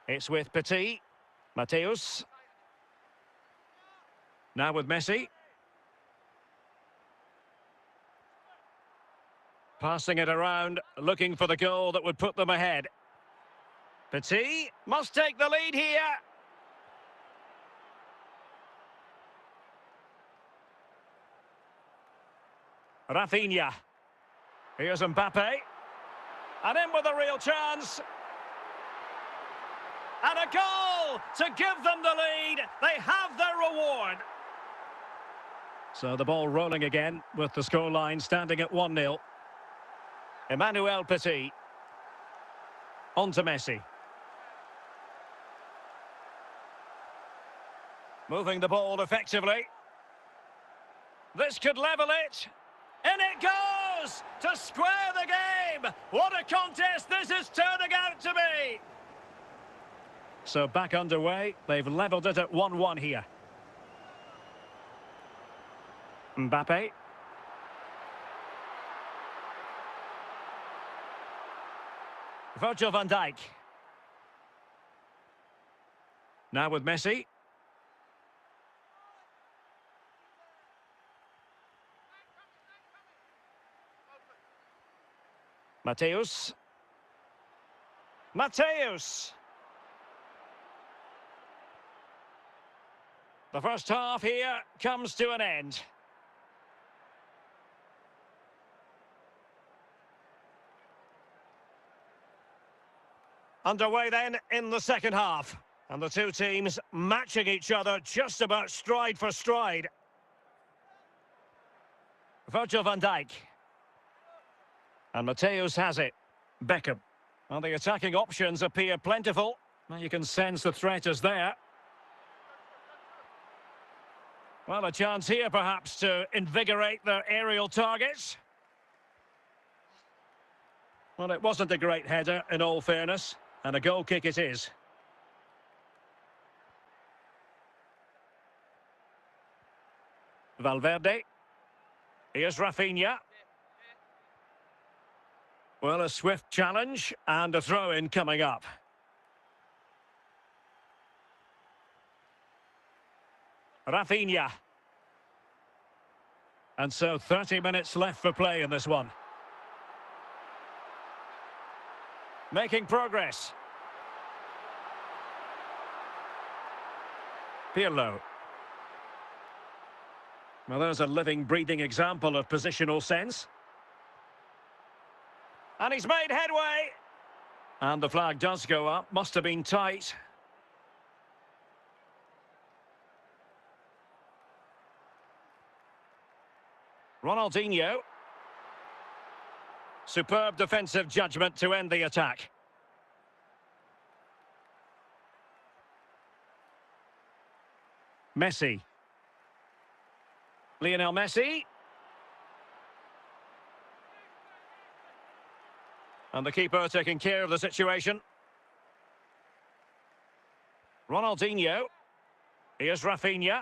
It's with Petit. Mateus. Now with Messi. Passing it around, looking for the goal that would put them ahead. Petit must take the lead here. Rafinha. Here's Mbappe. And in with a real chance. And a goal to give them the lead. They have their reward. So the ball rolling again with the scoreline standing at 1-0. Emmanuel Petit. On to Messi. Moving the ball effectively. This could level it. And it goes to square the game. What a contest this is turning out to be. So back underway. They've levelled it at 1-1 here. Mbappe. Virgil van Dijk. Now with Messi. Mateus. Mateus. The first half here comes to an end. Underway then in the second half. And the two teams matching each other just about stride for stride. Virgil van Dijk. And Mateus has it. Beckham. Well, the attacking options appear plentiful. Well, you can sense the threat is there. Well, a chance here perhaps to invigorate their aerial targets. Well, it wasn't a great header in all fairness. And a goal kick it is. Valverde. Here's Rafinha. Well, a swift challenge and a throw-in coming up. Rafinha. And so 30 minutes left for play in this one. Making progress. Pirlo. Well, there's a living, breathing example of positional sense. And he's made headway. And the flag does go up. Must have been tight. Ronaldinho. Superb defensive judgment to end the attack. Messi. Lionel Messi. And the keeper taking care of the situation. Ronaldinho. Here's Rafinha.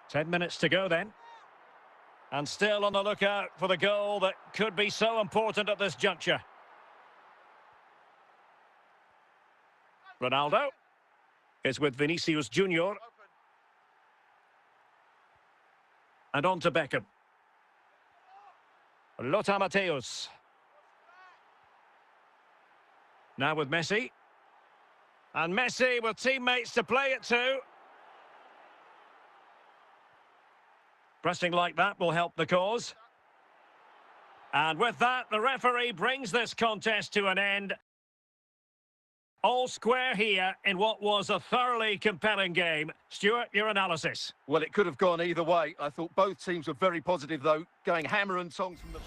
10 minutes to go then. And still on the lookout for the goal that could be so important at this juncture. Ronaldo is with Vinicius Junior. And on to Beckham. Lothar Matthäus. Now with Messi. And Messi with teammates to play it to. Pressing like that will help the cause. And with that, the referee brings this contest to an end. All square here in what was a thoroughly compelling game. Stuart, your analysis. Well, it could have gone either way. I thought both teams were very positive, though, going hammer and tongs from the...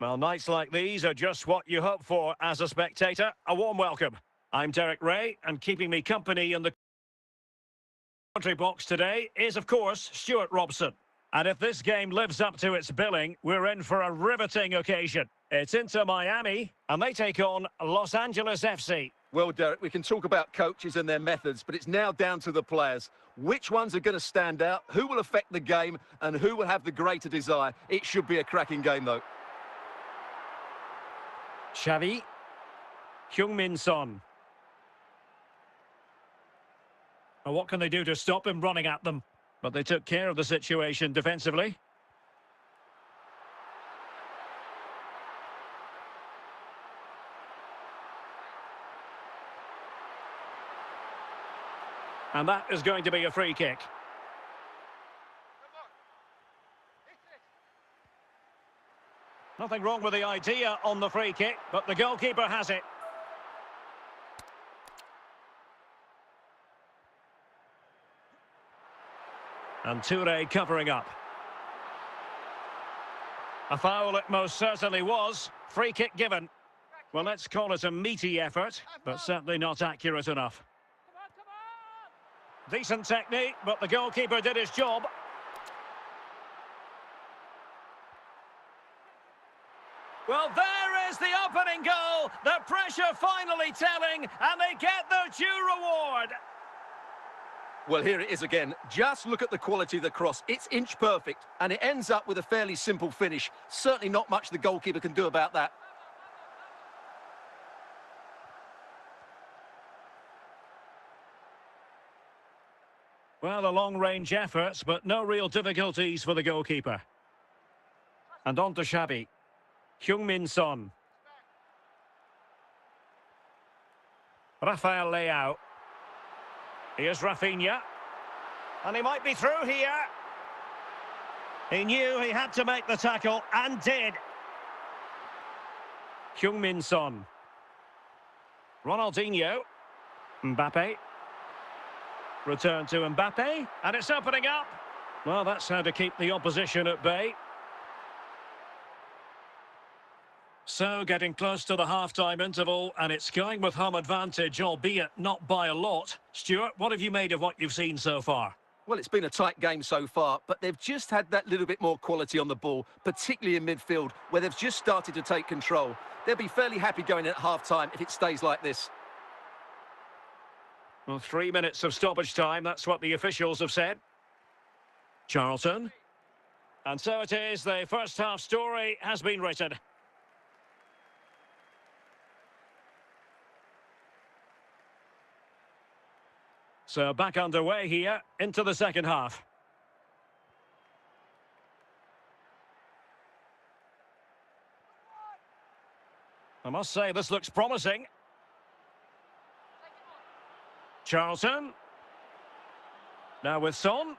Well, nights like these are just what you hope for as a spectator. A warm welcome. I'm Derek Ray, and keeping me company in the commentary box today is, of course, Stuart Robson. And if this game lives up to its billing, we're in for a riveting occasion. It's Inter Miami, and they take on Los Angeles FC. Well, Derek, we can talk about coaches and their methods, but it's now down to the players. Which ones are going to stand out, who will affect the game, and who will have the greater desire? It should be a cracking game, though. Xavi. Heung-min Son. Well, what can they do to stop him running at them? But they took care of the situation defensively. And that is going to be a free kick. Nothing wrong with the idea on the free kick, but the goalkeeper has it. And Touré covering up. A foul it most certainly was. Free kick given. Well, let's call it a meaty effort, but certainly not accurate enough. Decent technique, but the goalkeeper did his job. Well, there is the opening goal. The pressure finally telling, and they get their due reward. Well, here it is again. Just look at the quality of the cross. It's inch perfect, and it ends up with a fairly simple finish. Certainly not much the goalkeeper can do about that. Well, a long-range effort, but no real difficulties for the goalkeeper. And on to Xavi. Heung-min Son. Rafael Leao. Here's Rafinha. And he might be through here. He knew he had to make the tackle, and did. Heung-min Son. Ronaldinho. Mbappe. Return to Mbappe. And it's opening up. Well, that's how to keep the opposition at bay. So, getting close to the half-time interval, and it's going with home advantage, albeit not by a lot. Stuart, what have you made of what you've seen so far? Well, it's been a tight game so far, but they've just had that little bit more quality on the ball, particularly in midfield, where they've just started to take control. They'll be fairly happy going in at half-time if it stays like this. Well, 3 minutes of stoppage time, that's what the officials have said. Charlton. And so it is, the first half story has been written. So back underway here into the second half. I must say this looks promising. Charlton. Now with Son.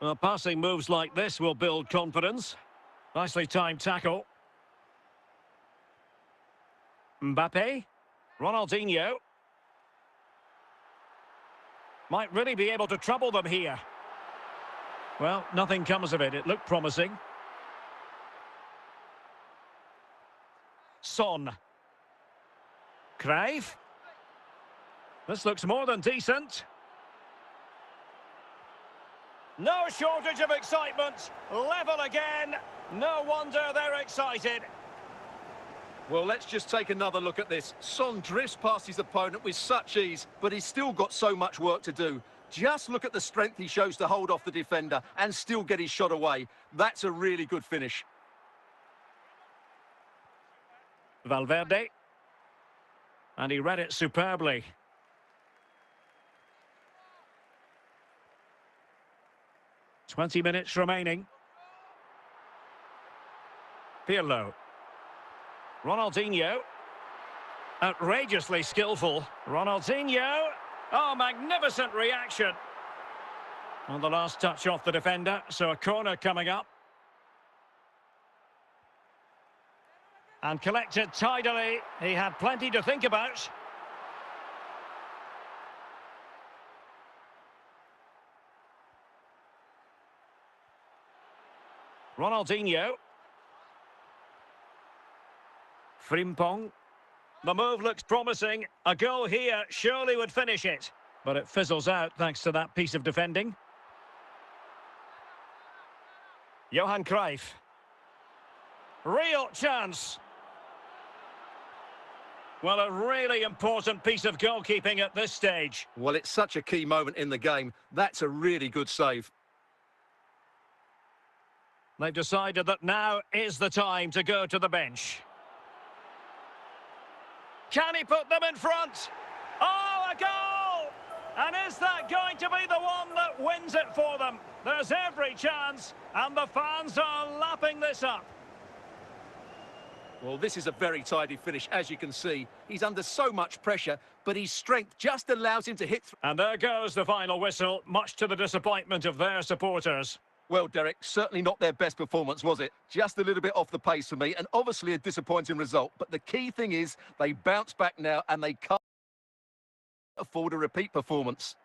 Well, passing moves like this will build confidence. Nicely timed tackle. Mbappe. Ronaldinho. Might really be able to trouble them here. Well, nothing comes of it. It looked promising. Son. Cruyff. This looks more than decent. No shortage of excitement. Level again. No wonder they're excited. Well, let's just take another look at this. Son drifts past his opponent with such ease, but he's still got so much work to do. Just look at the strength he shows to hold off the defender and still get his shot away. That's a really good finish. Valverde. And he read it superbly. "20 minutes remaining. Pirlo. Ronaldinho. Outrageously skillful. Ronaldinho. Oh, magnificent reaction. On the last touch off the defender, so a corner coming up. And collected tidily. He had plenty to think about. Ronaldinho. Frimpong. The move looks promising. A goal here surely would finish it. But it fizzles out thanks to that piece of defending. Johan Cruyff. Real chance. Well, a really important piece of goalkeeping at this stage. Well, it's such a key moment in the game. That's a really good save. They've decided that now is the time to go to the bench. Can he put them in front? Oh, a goal! And is that going to be the one that wins it for them? There's every chance, and the fans are lapping this up. Well, this is a very tidy finish, as you can see. He's under so much pressure, but his strength just allows him to hit. And there goes the final whistle, much to the disappointment of their supporters. Well, Derek, certainly not their best performance, was it? Just a little bit off the pace for me, and obviously a disappointing result. But the key thing is they bounce back now, and they can't afford a repeat performance.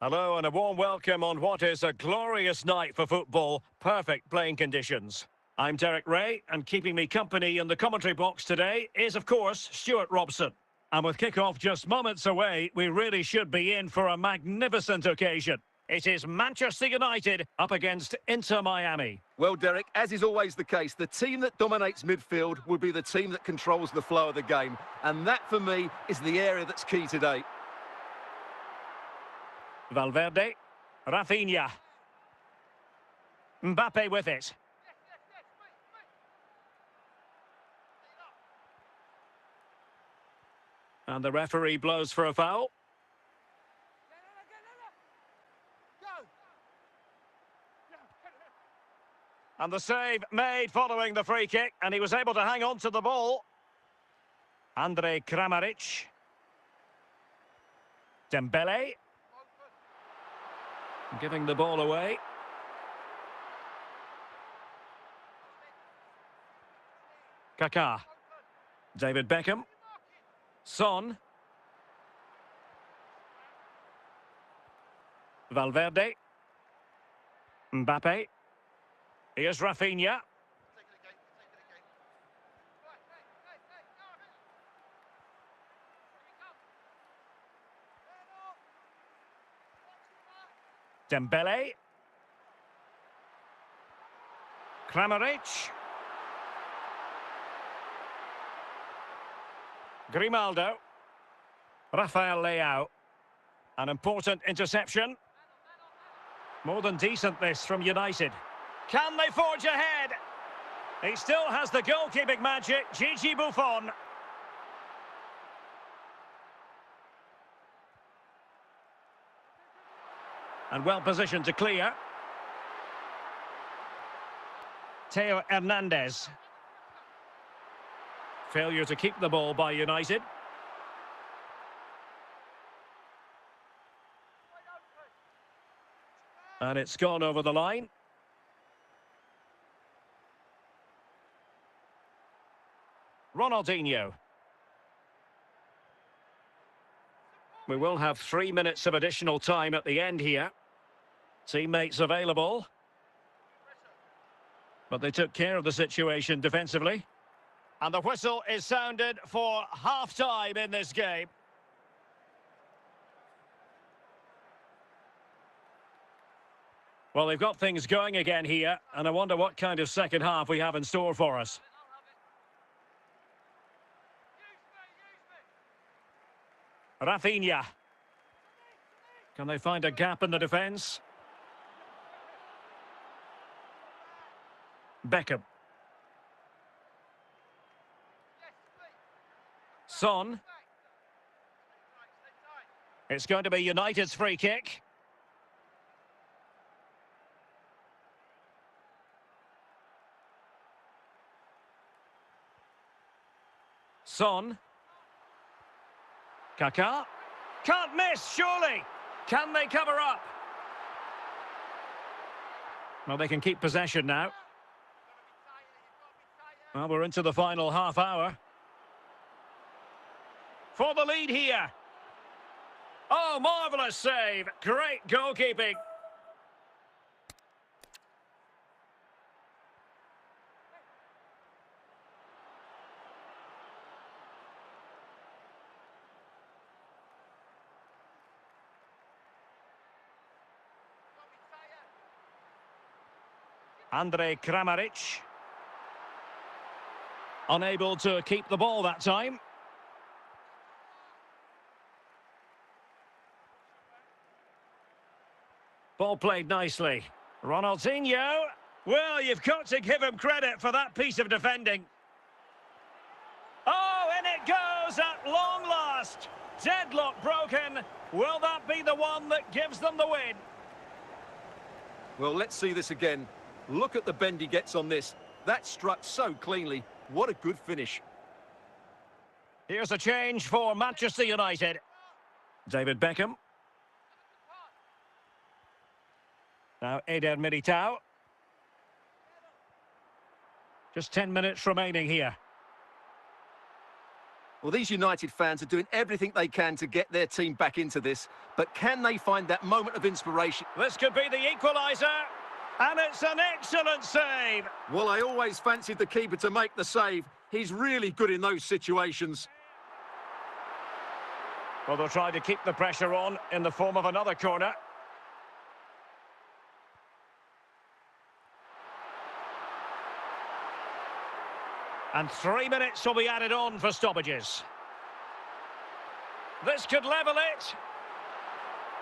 Hello and a warm welcome on what is a glorious night for football. Perfect playing conditions. I'm Derek Ray, and keeping me company in the commentary box today is, of course, Stuart Robson. And with kick-off just moments away, we really should be in for a magnificent occasion. It is Manchester United up against Inter Miami. Well, Derek, as is always the case, the team that dominates midfield will be the team that controls the flow of the game. And that, for me, is the area that's key today. Valverde. Rafinha. Mbappe with it. And the referee blows for a foul. And the save made following the free kick, and he was able to hang on to the ball. Andrej Kramaric. Dembele. Giving the ball away. Kaká. David Beckham. Son. Valverde. Mbappe. Here's Rafinha. Dembele. Kramaric. Grimaldo. Rafael Leao. An important interception. More than decent this from United. Can they forge ahead? He still has the goalkeeping magic, Gigi Buffon. And well positioned to clear. Theo Hernandez. Failure to keep the ball by United. And it's gone over the line. Ronaldinho. We will have 3 minutes of additional time at the end here. Teammates available. But they took care of the situation defensively. And the whistle is sounded for half-time in this game. Well, they've got things going again here, and I wonder what kind of second half we have in store for us. Rafinha. Can they find a gap in the defence? Beckham. Son. It's going to be United's free kick. Son. Kaká. Can't miss, surely. Can they cover up? Well, they can keep possession now. Well, we're into the final half hour. For the lead here. Oh, marvellous save. Great goalkeeping. Andrej Kramaric. Unable to keep the ball that time. Ball played nicely. Ronaldinho. Well, you've got to give him credit for that piece of defending. Oh, and it goes at long last. Deadlock broken. Will that be the one that gives them the win? Well, let's see this again. Look at the bend he gets on this. That struck so cleanly. What a good finish. Here's a change for Manchester United. David Beckham. Now Eder Militao. Just 10 minutes remaining here. Well, these United fans are doing everything they can to get their team back into this. But can they find that moment of inspiration? This could be the equaliser. And it's an excellent save. Well, I always fancied the keeper to make the save. He's really good in those situations. Well, they'll try to keep the pressure on in the form of another corner. And 3 minutes will be added on for stoppages. This could level it.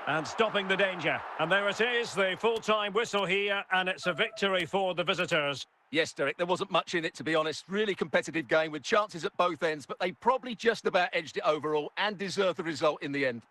And stopping the danger. And there it is, the full-time whistle here, and it's a victory for the visitors. Yes, Derek, there wasn't much in it, to be honest. Really competitive game with chances at both ends, but they probably just about edged it overall and deserved the result in the end.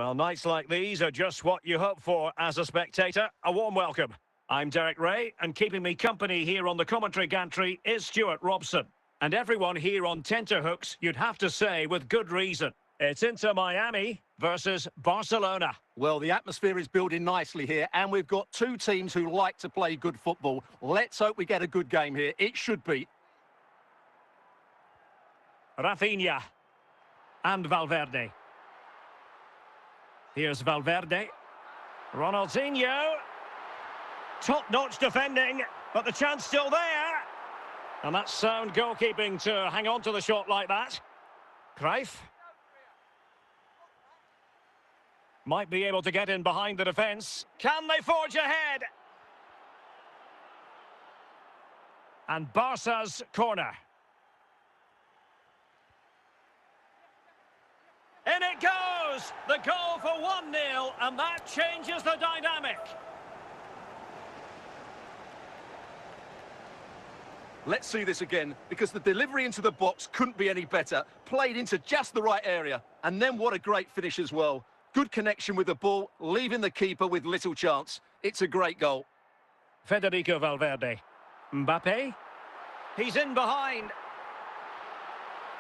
Well, nights like these are just what you hope for as a spectator. A warm welcome. I'm Derek Ray, and keeping me company here on the commentary gantry is Stuart Robson. And everyone here on tenterhooks, you'd have to say, with good reason. It's Inter Miami versus Barcelona. Well, the atmosphere is building nicely here, and we've got two teams who like to play good football. Let's hope we get a good game here. It should be. Rafinha and Valverde. Here's Valverde. Ronaldinho. Top-notch defending, but the chance still there. And that's sound goalkeeping to hang on to the shot like that. Cruyff. Might be able to get in behind the defence. Can they forge ahead? And Barca's corner. In it goes! The goal for 1-0, and that changes the dynamic. Let's see this again, because the delivery into the box couldn't be any better. Played into just the right area. And then what a great finish as well. Good connection with the ball, leaving the keeper with little chance. It's a great goal. Federico Valverde. Mbappe. He's in behind.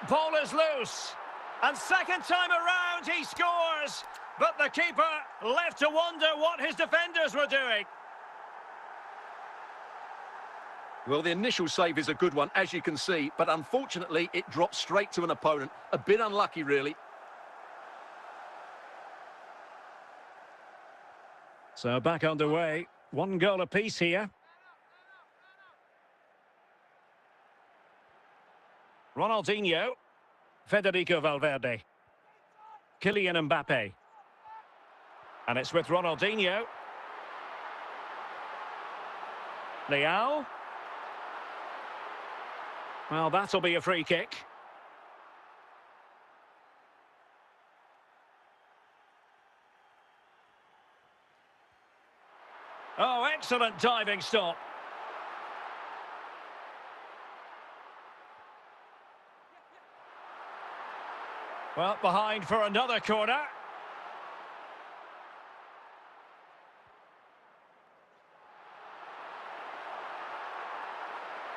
Ball is loose. And second time around, he scores. But the keeper left to wonder what his defenders were doing. Well, the initial save is a good one, as you can see, but unfortunately, it dropped straight to an opponent. A bit unlucky, really. So back underway. 1 goal apiece here. Ronaldinho. Federico Valverde. Kylian Mbappe. And it's with Ronaldinho. Leao. Well, that'll be a free kick. Oh, excellent diving stop. Well, behind for another corner.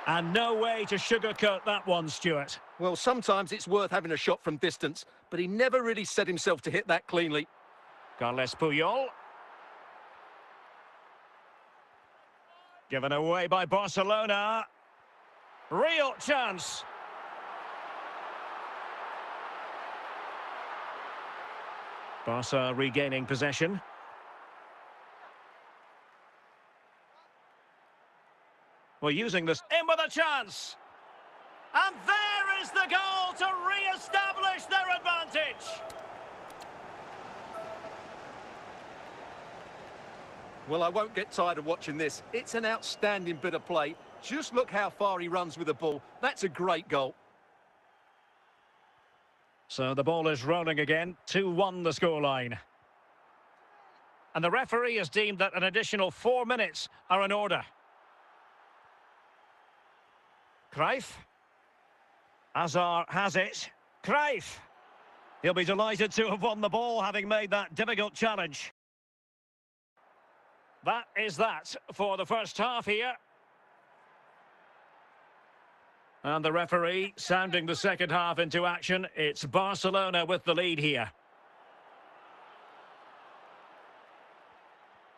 And no way to sugarcoat that one, Stuart. Well, sometimes it's worth having a shot from distance, but he never really set himself to hit that cleanly. Carles Puyol. Given away by Barcelona. Real chance. Barca regaining possession. Well, using this in with a chance. And there is the goal to re-establish their advantage. Well, I won't get tired of watching this. It's an outstanding bit of play. Just look how far he runs with the ball. That's a great goal. So the ball is rolling again. 2-1 the scoreline. And the referee has deemed that an additional 4 minutes are in order. Cruyff. Hazard has it. Cruyff. He'll be delighted to have won the ball, having made that difficult challenge. That is that for the first half here. And the referee sounding the second half into action. It's Barcelona with the lead here.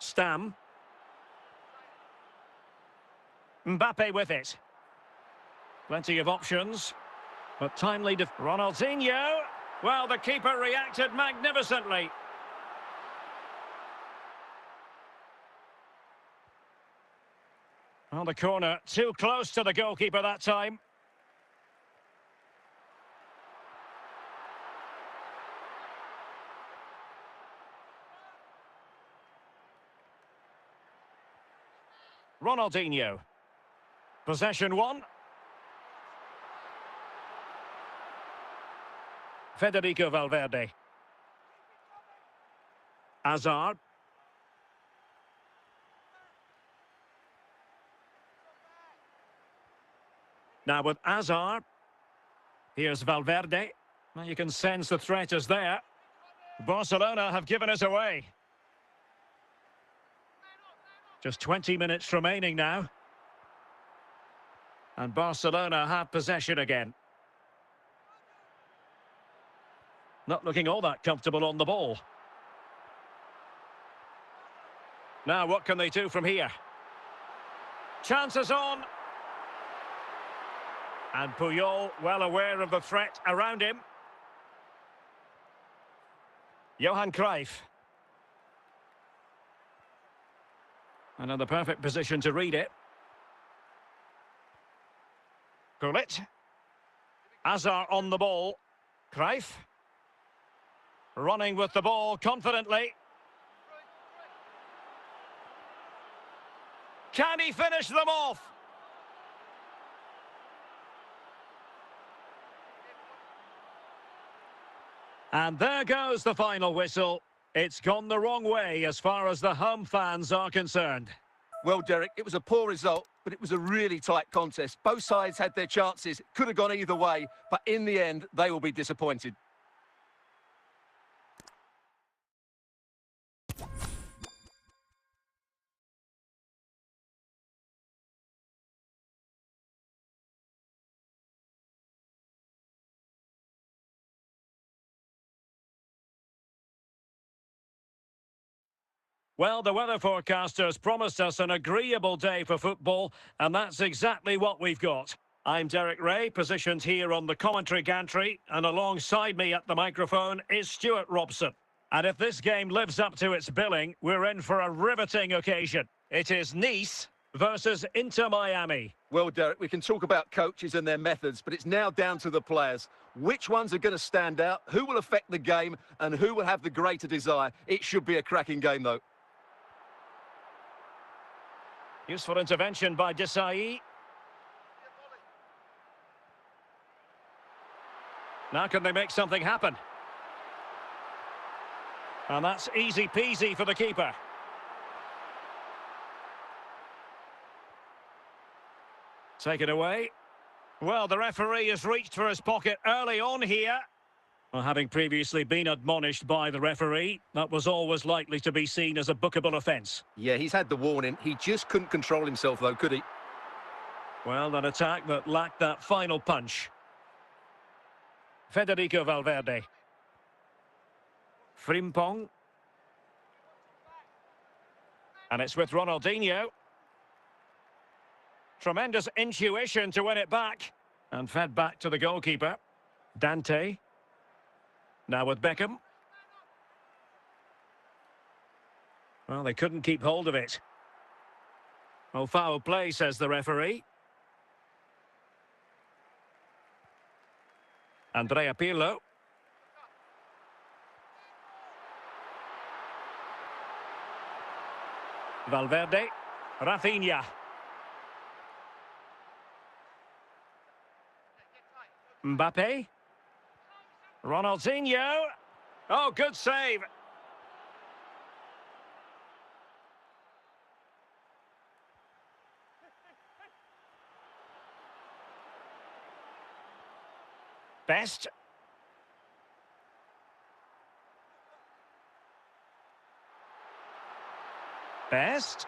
Stam. Mbappe with it. Plenty of options. But timely Ronaldinho. Well, the keeper reacted magnificently. On the corner, too close to the goalkeeper that time. Ronaldinho. Possession 1. Federico Valverde. Hazard. Now with Hazard. Here's Valverde. Well, you can sense the threat is there. Barcelona have given us away. Just 20 minutes remaining now. And Barcelona have possession again. Not looking all that comfortable on the ball. Now, what can they do from here? Chances on. And Puyol, well aware of the threat around him. Johan Cruyff. Another perfect position to read it. Gullit. Hazard on the ball. Cruyff. Running with the ball confidently. Can he finish them off? And there goes the final whistle. It's gone the wrong way as far as the home fans are concerned. Well, Derek, it was a poor result, but it was a really tight contest. Both sides had their chances. It could have gone either way, but in the end, they will be disappointed. Well, the weather forecasters promised us an agreeable day for football, and that's exactly what we've got. I'm Derek Ray, positioned here on the commentary gantry, and alongside me at the microphone is Stuart Robson. And if this game lives up to its billing, we're in for a riveting occasion. It is Nice versus Inter Miami. Well, Derek, we can talk about coaches and their methods, but it's now down to the players. Which ones are going to stand out, who will affect the game, and who will have the greater desire? It should be a cracking game, though. Useful intervention by Desai. Now can they make something happen? And that's easy peasy for the keeper. Taken away. Well, the referee has reached for his pocket early on here. Well, having previously been admonished by the referee, that was always likely to be seen as a bookable offence. Yeah, he's had the warning. He just couldn't control himself, though, could he? Well, an attack that lacked that final punch. Federico Valverde. Frimpong. And it's with Ronaldinho. Tremendous intuition to win it back. And fed back to the goalkeeper. Dante. Now with Beckham. Well, they couldn't keep hold of it. Oh, foul play, says the referee. Andrea Pirlo. Valverde. Rafinha. Mbappe. Ronaldinho. Oh, good save. Best. Best.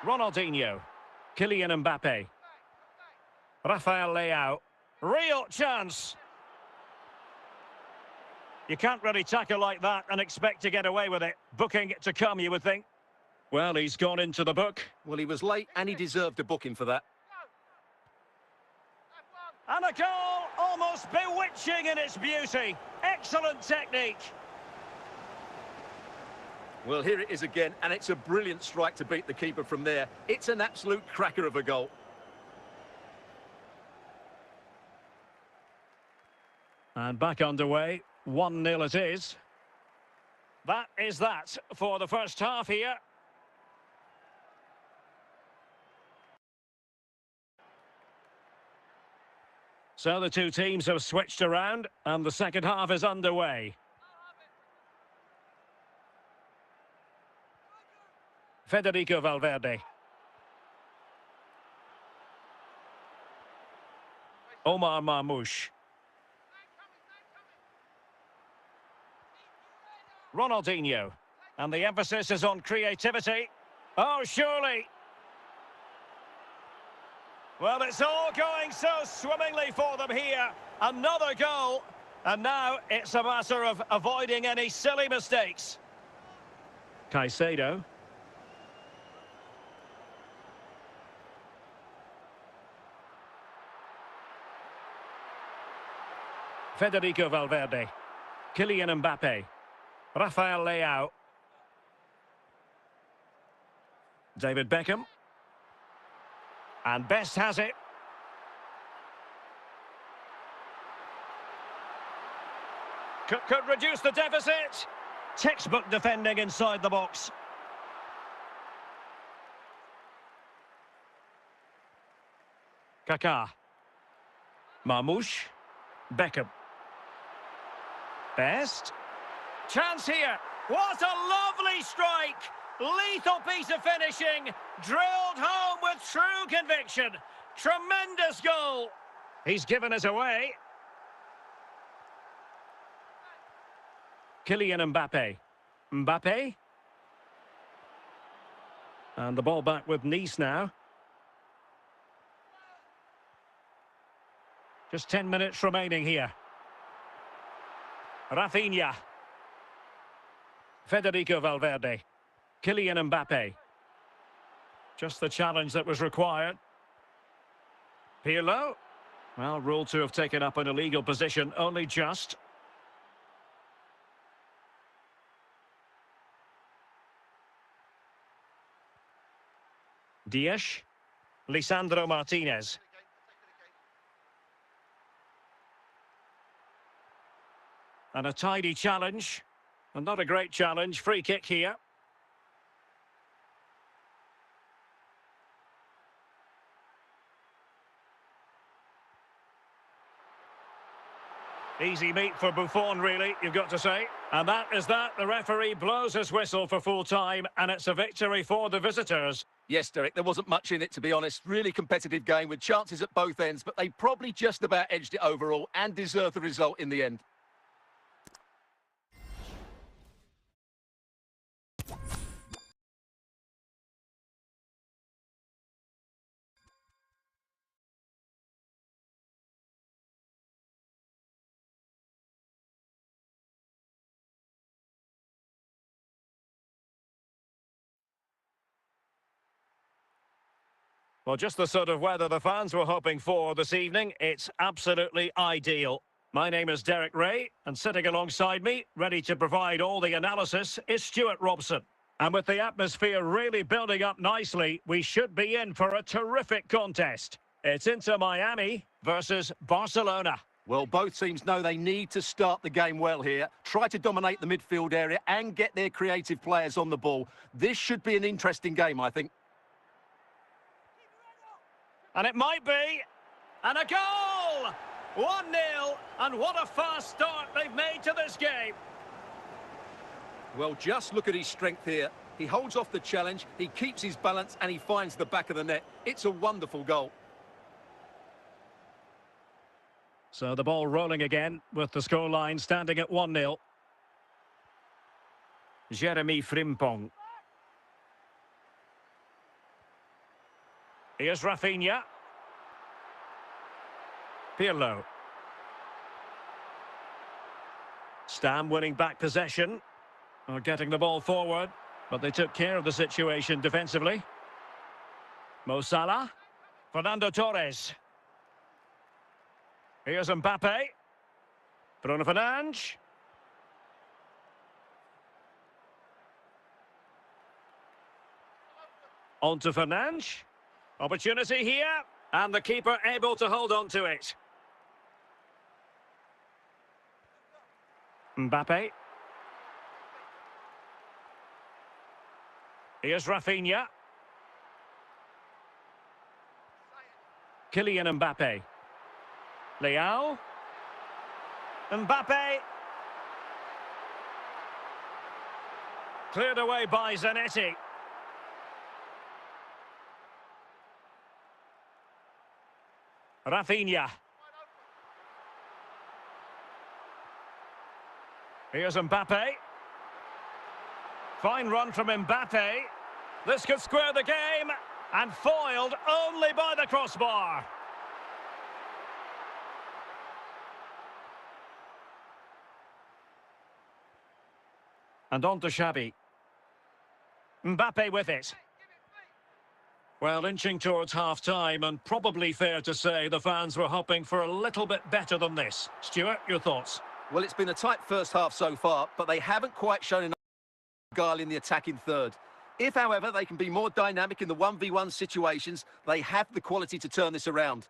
Ronaldinho. Kylian Mbappe. Rafael Leao. Real chance. You can't really tackle like that and expect to get away with it. Booking to come, you would think. Well, he's gone into the book. Well, he was late and he deserved a booking for that. And a goal, almost bewitching in its beauty. Excellent technique. Well, here it is again, and it's a brilliant strike to beat the keeper from there. It's an absolute cracker of a goal. And back underway, 1-0 it is. That is that for the first half here. So the two teams have switched around, and the second half is underway. Federico Valverde. Omar Marmoush. Ronaldinho. And the emphasis is on creativity. Oh, surely. Well, it's all going so swimmingly for them here. Another goal. And now it's a matter of avoiding any silly mistakes. Caicedo. Federico Valverde. Kylian Mbappe. Rafael Leao. David Beckham. And Best has it. Could reduce the deficit. Textbook defending inside the box. Kaká. Marmoush. Beckham. Best. Chance here. What a lovely strike. Lethal piece of finishing. Drilled home with true conviction. Tremendous goal. He's given us away. Kylian Mbappe. Mbappe. And the ball back with Nice now. Just 10 minutes remaining here. Rafinha. Federico Valverde. Kylian Mbappe. Just the challenge that was required. Pirlo. Well, ruled to have taken up an illegal position, only just. Dias. Lisandro Martinez. And a tidy challenge. And not a great challenge. Free kick here. Easy meat for Buffon, really, you've got to say. And that is that. The referee blows his whistle for full time, and it's a victory for the visitors. Yes, Derek, there wasn't much in it, to be honest. Really competitive game with chances at both ends, but they probably just about edged it overall and deserved the result in the end. Well, just the sort of weather the fans were hoping for this evening. It's absolutely ideal. My name is Derek Ray, and sitting alongside me, ready to provide all the analysis, is Stuart Robson. And with the atmosphere really building up nicely, we should be in for a terrific contest. It's Inter Miami versus Barcelona. Well, both teams know they need to start the game well here, try to dominate the midfield area and get their creative players on the ball. This should be an interesting game, I think. And it might be. And a goal! 1-0. And what a fast start they've made to this game. Well, just look at his strength here. He holds off the challenge, he keeps his balance, and he finds the back of the net. It's a wonderful goal. So the ball rolling again, with the scoreline standing at 1-0. Jeremy Frimpong. Here's Rafinha. Pirlo. Stam winning back possession. Or getting the ball forward, but they took care of the situation defensively. Mo Salah. Fernando Torres. Here's Mbappe. Bruno Fernandes. On to Fernandes. Opportunity here. And the keeper able to hold on to it. Mbappe. Here's Rafinha. Kylian Mbappe. Leao. Mbappe. Cleared away by Zanetti. Rafinha. Here's Mbappe. Fine run from Mbappe. This could square the game. And foiled only by the crossbar. And on to Xabi. Mbappe with it. Well, inching towards half-time, and probably fair to say the fans were hoping for a little bit better than this. Stuart, your thoughts? Well, it's been a tight first half so far, but they haven't quite shown enough guile in the attacking third. If, however, they can be more dynamic in the 1v1 situations, they have the quality to turn this around.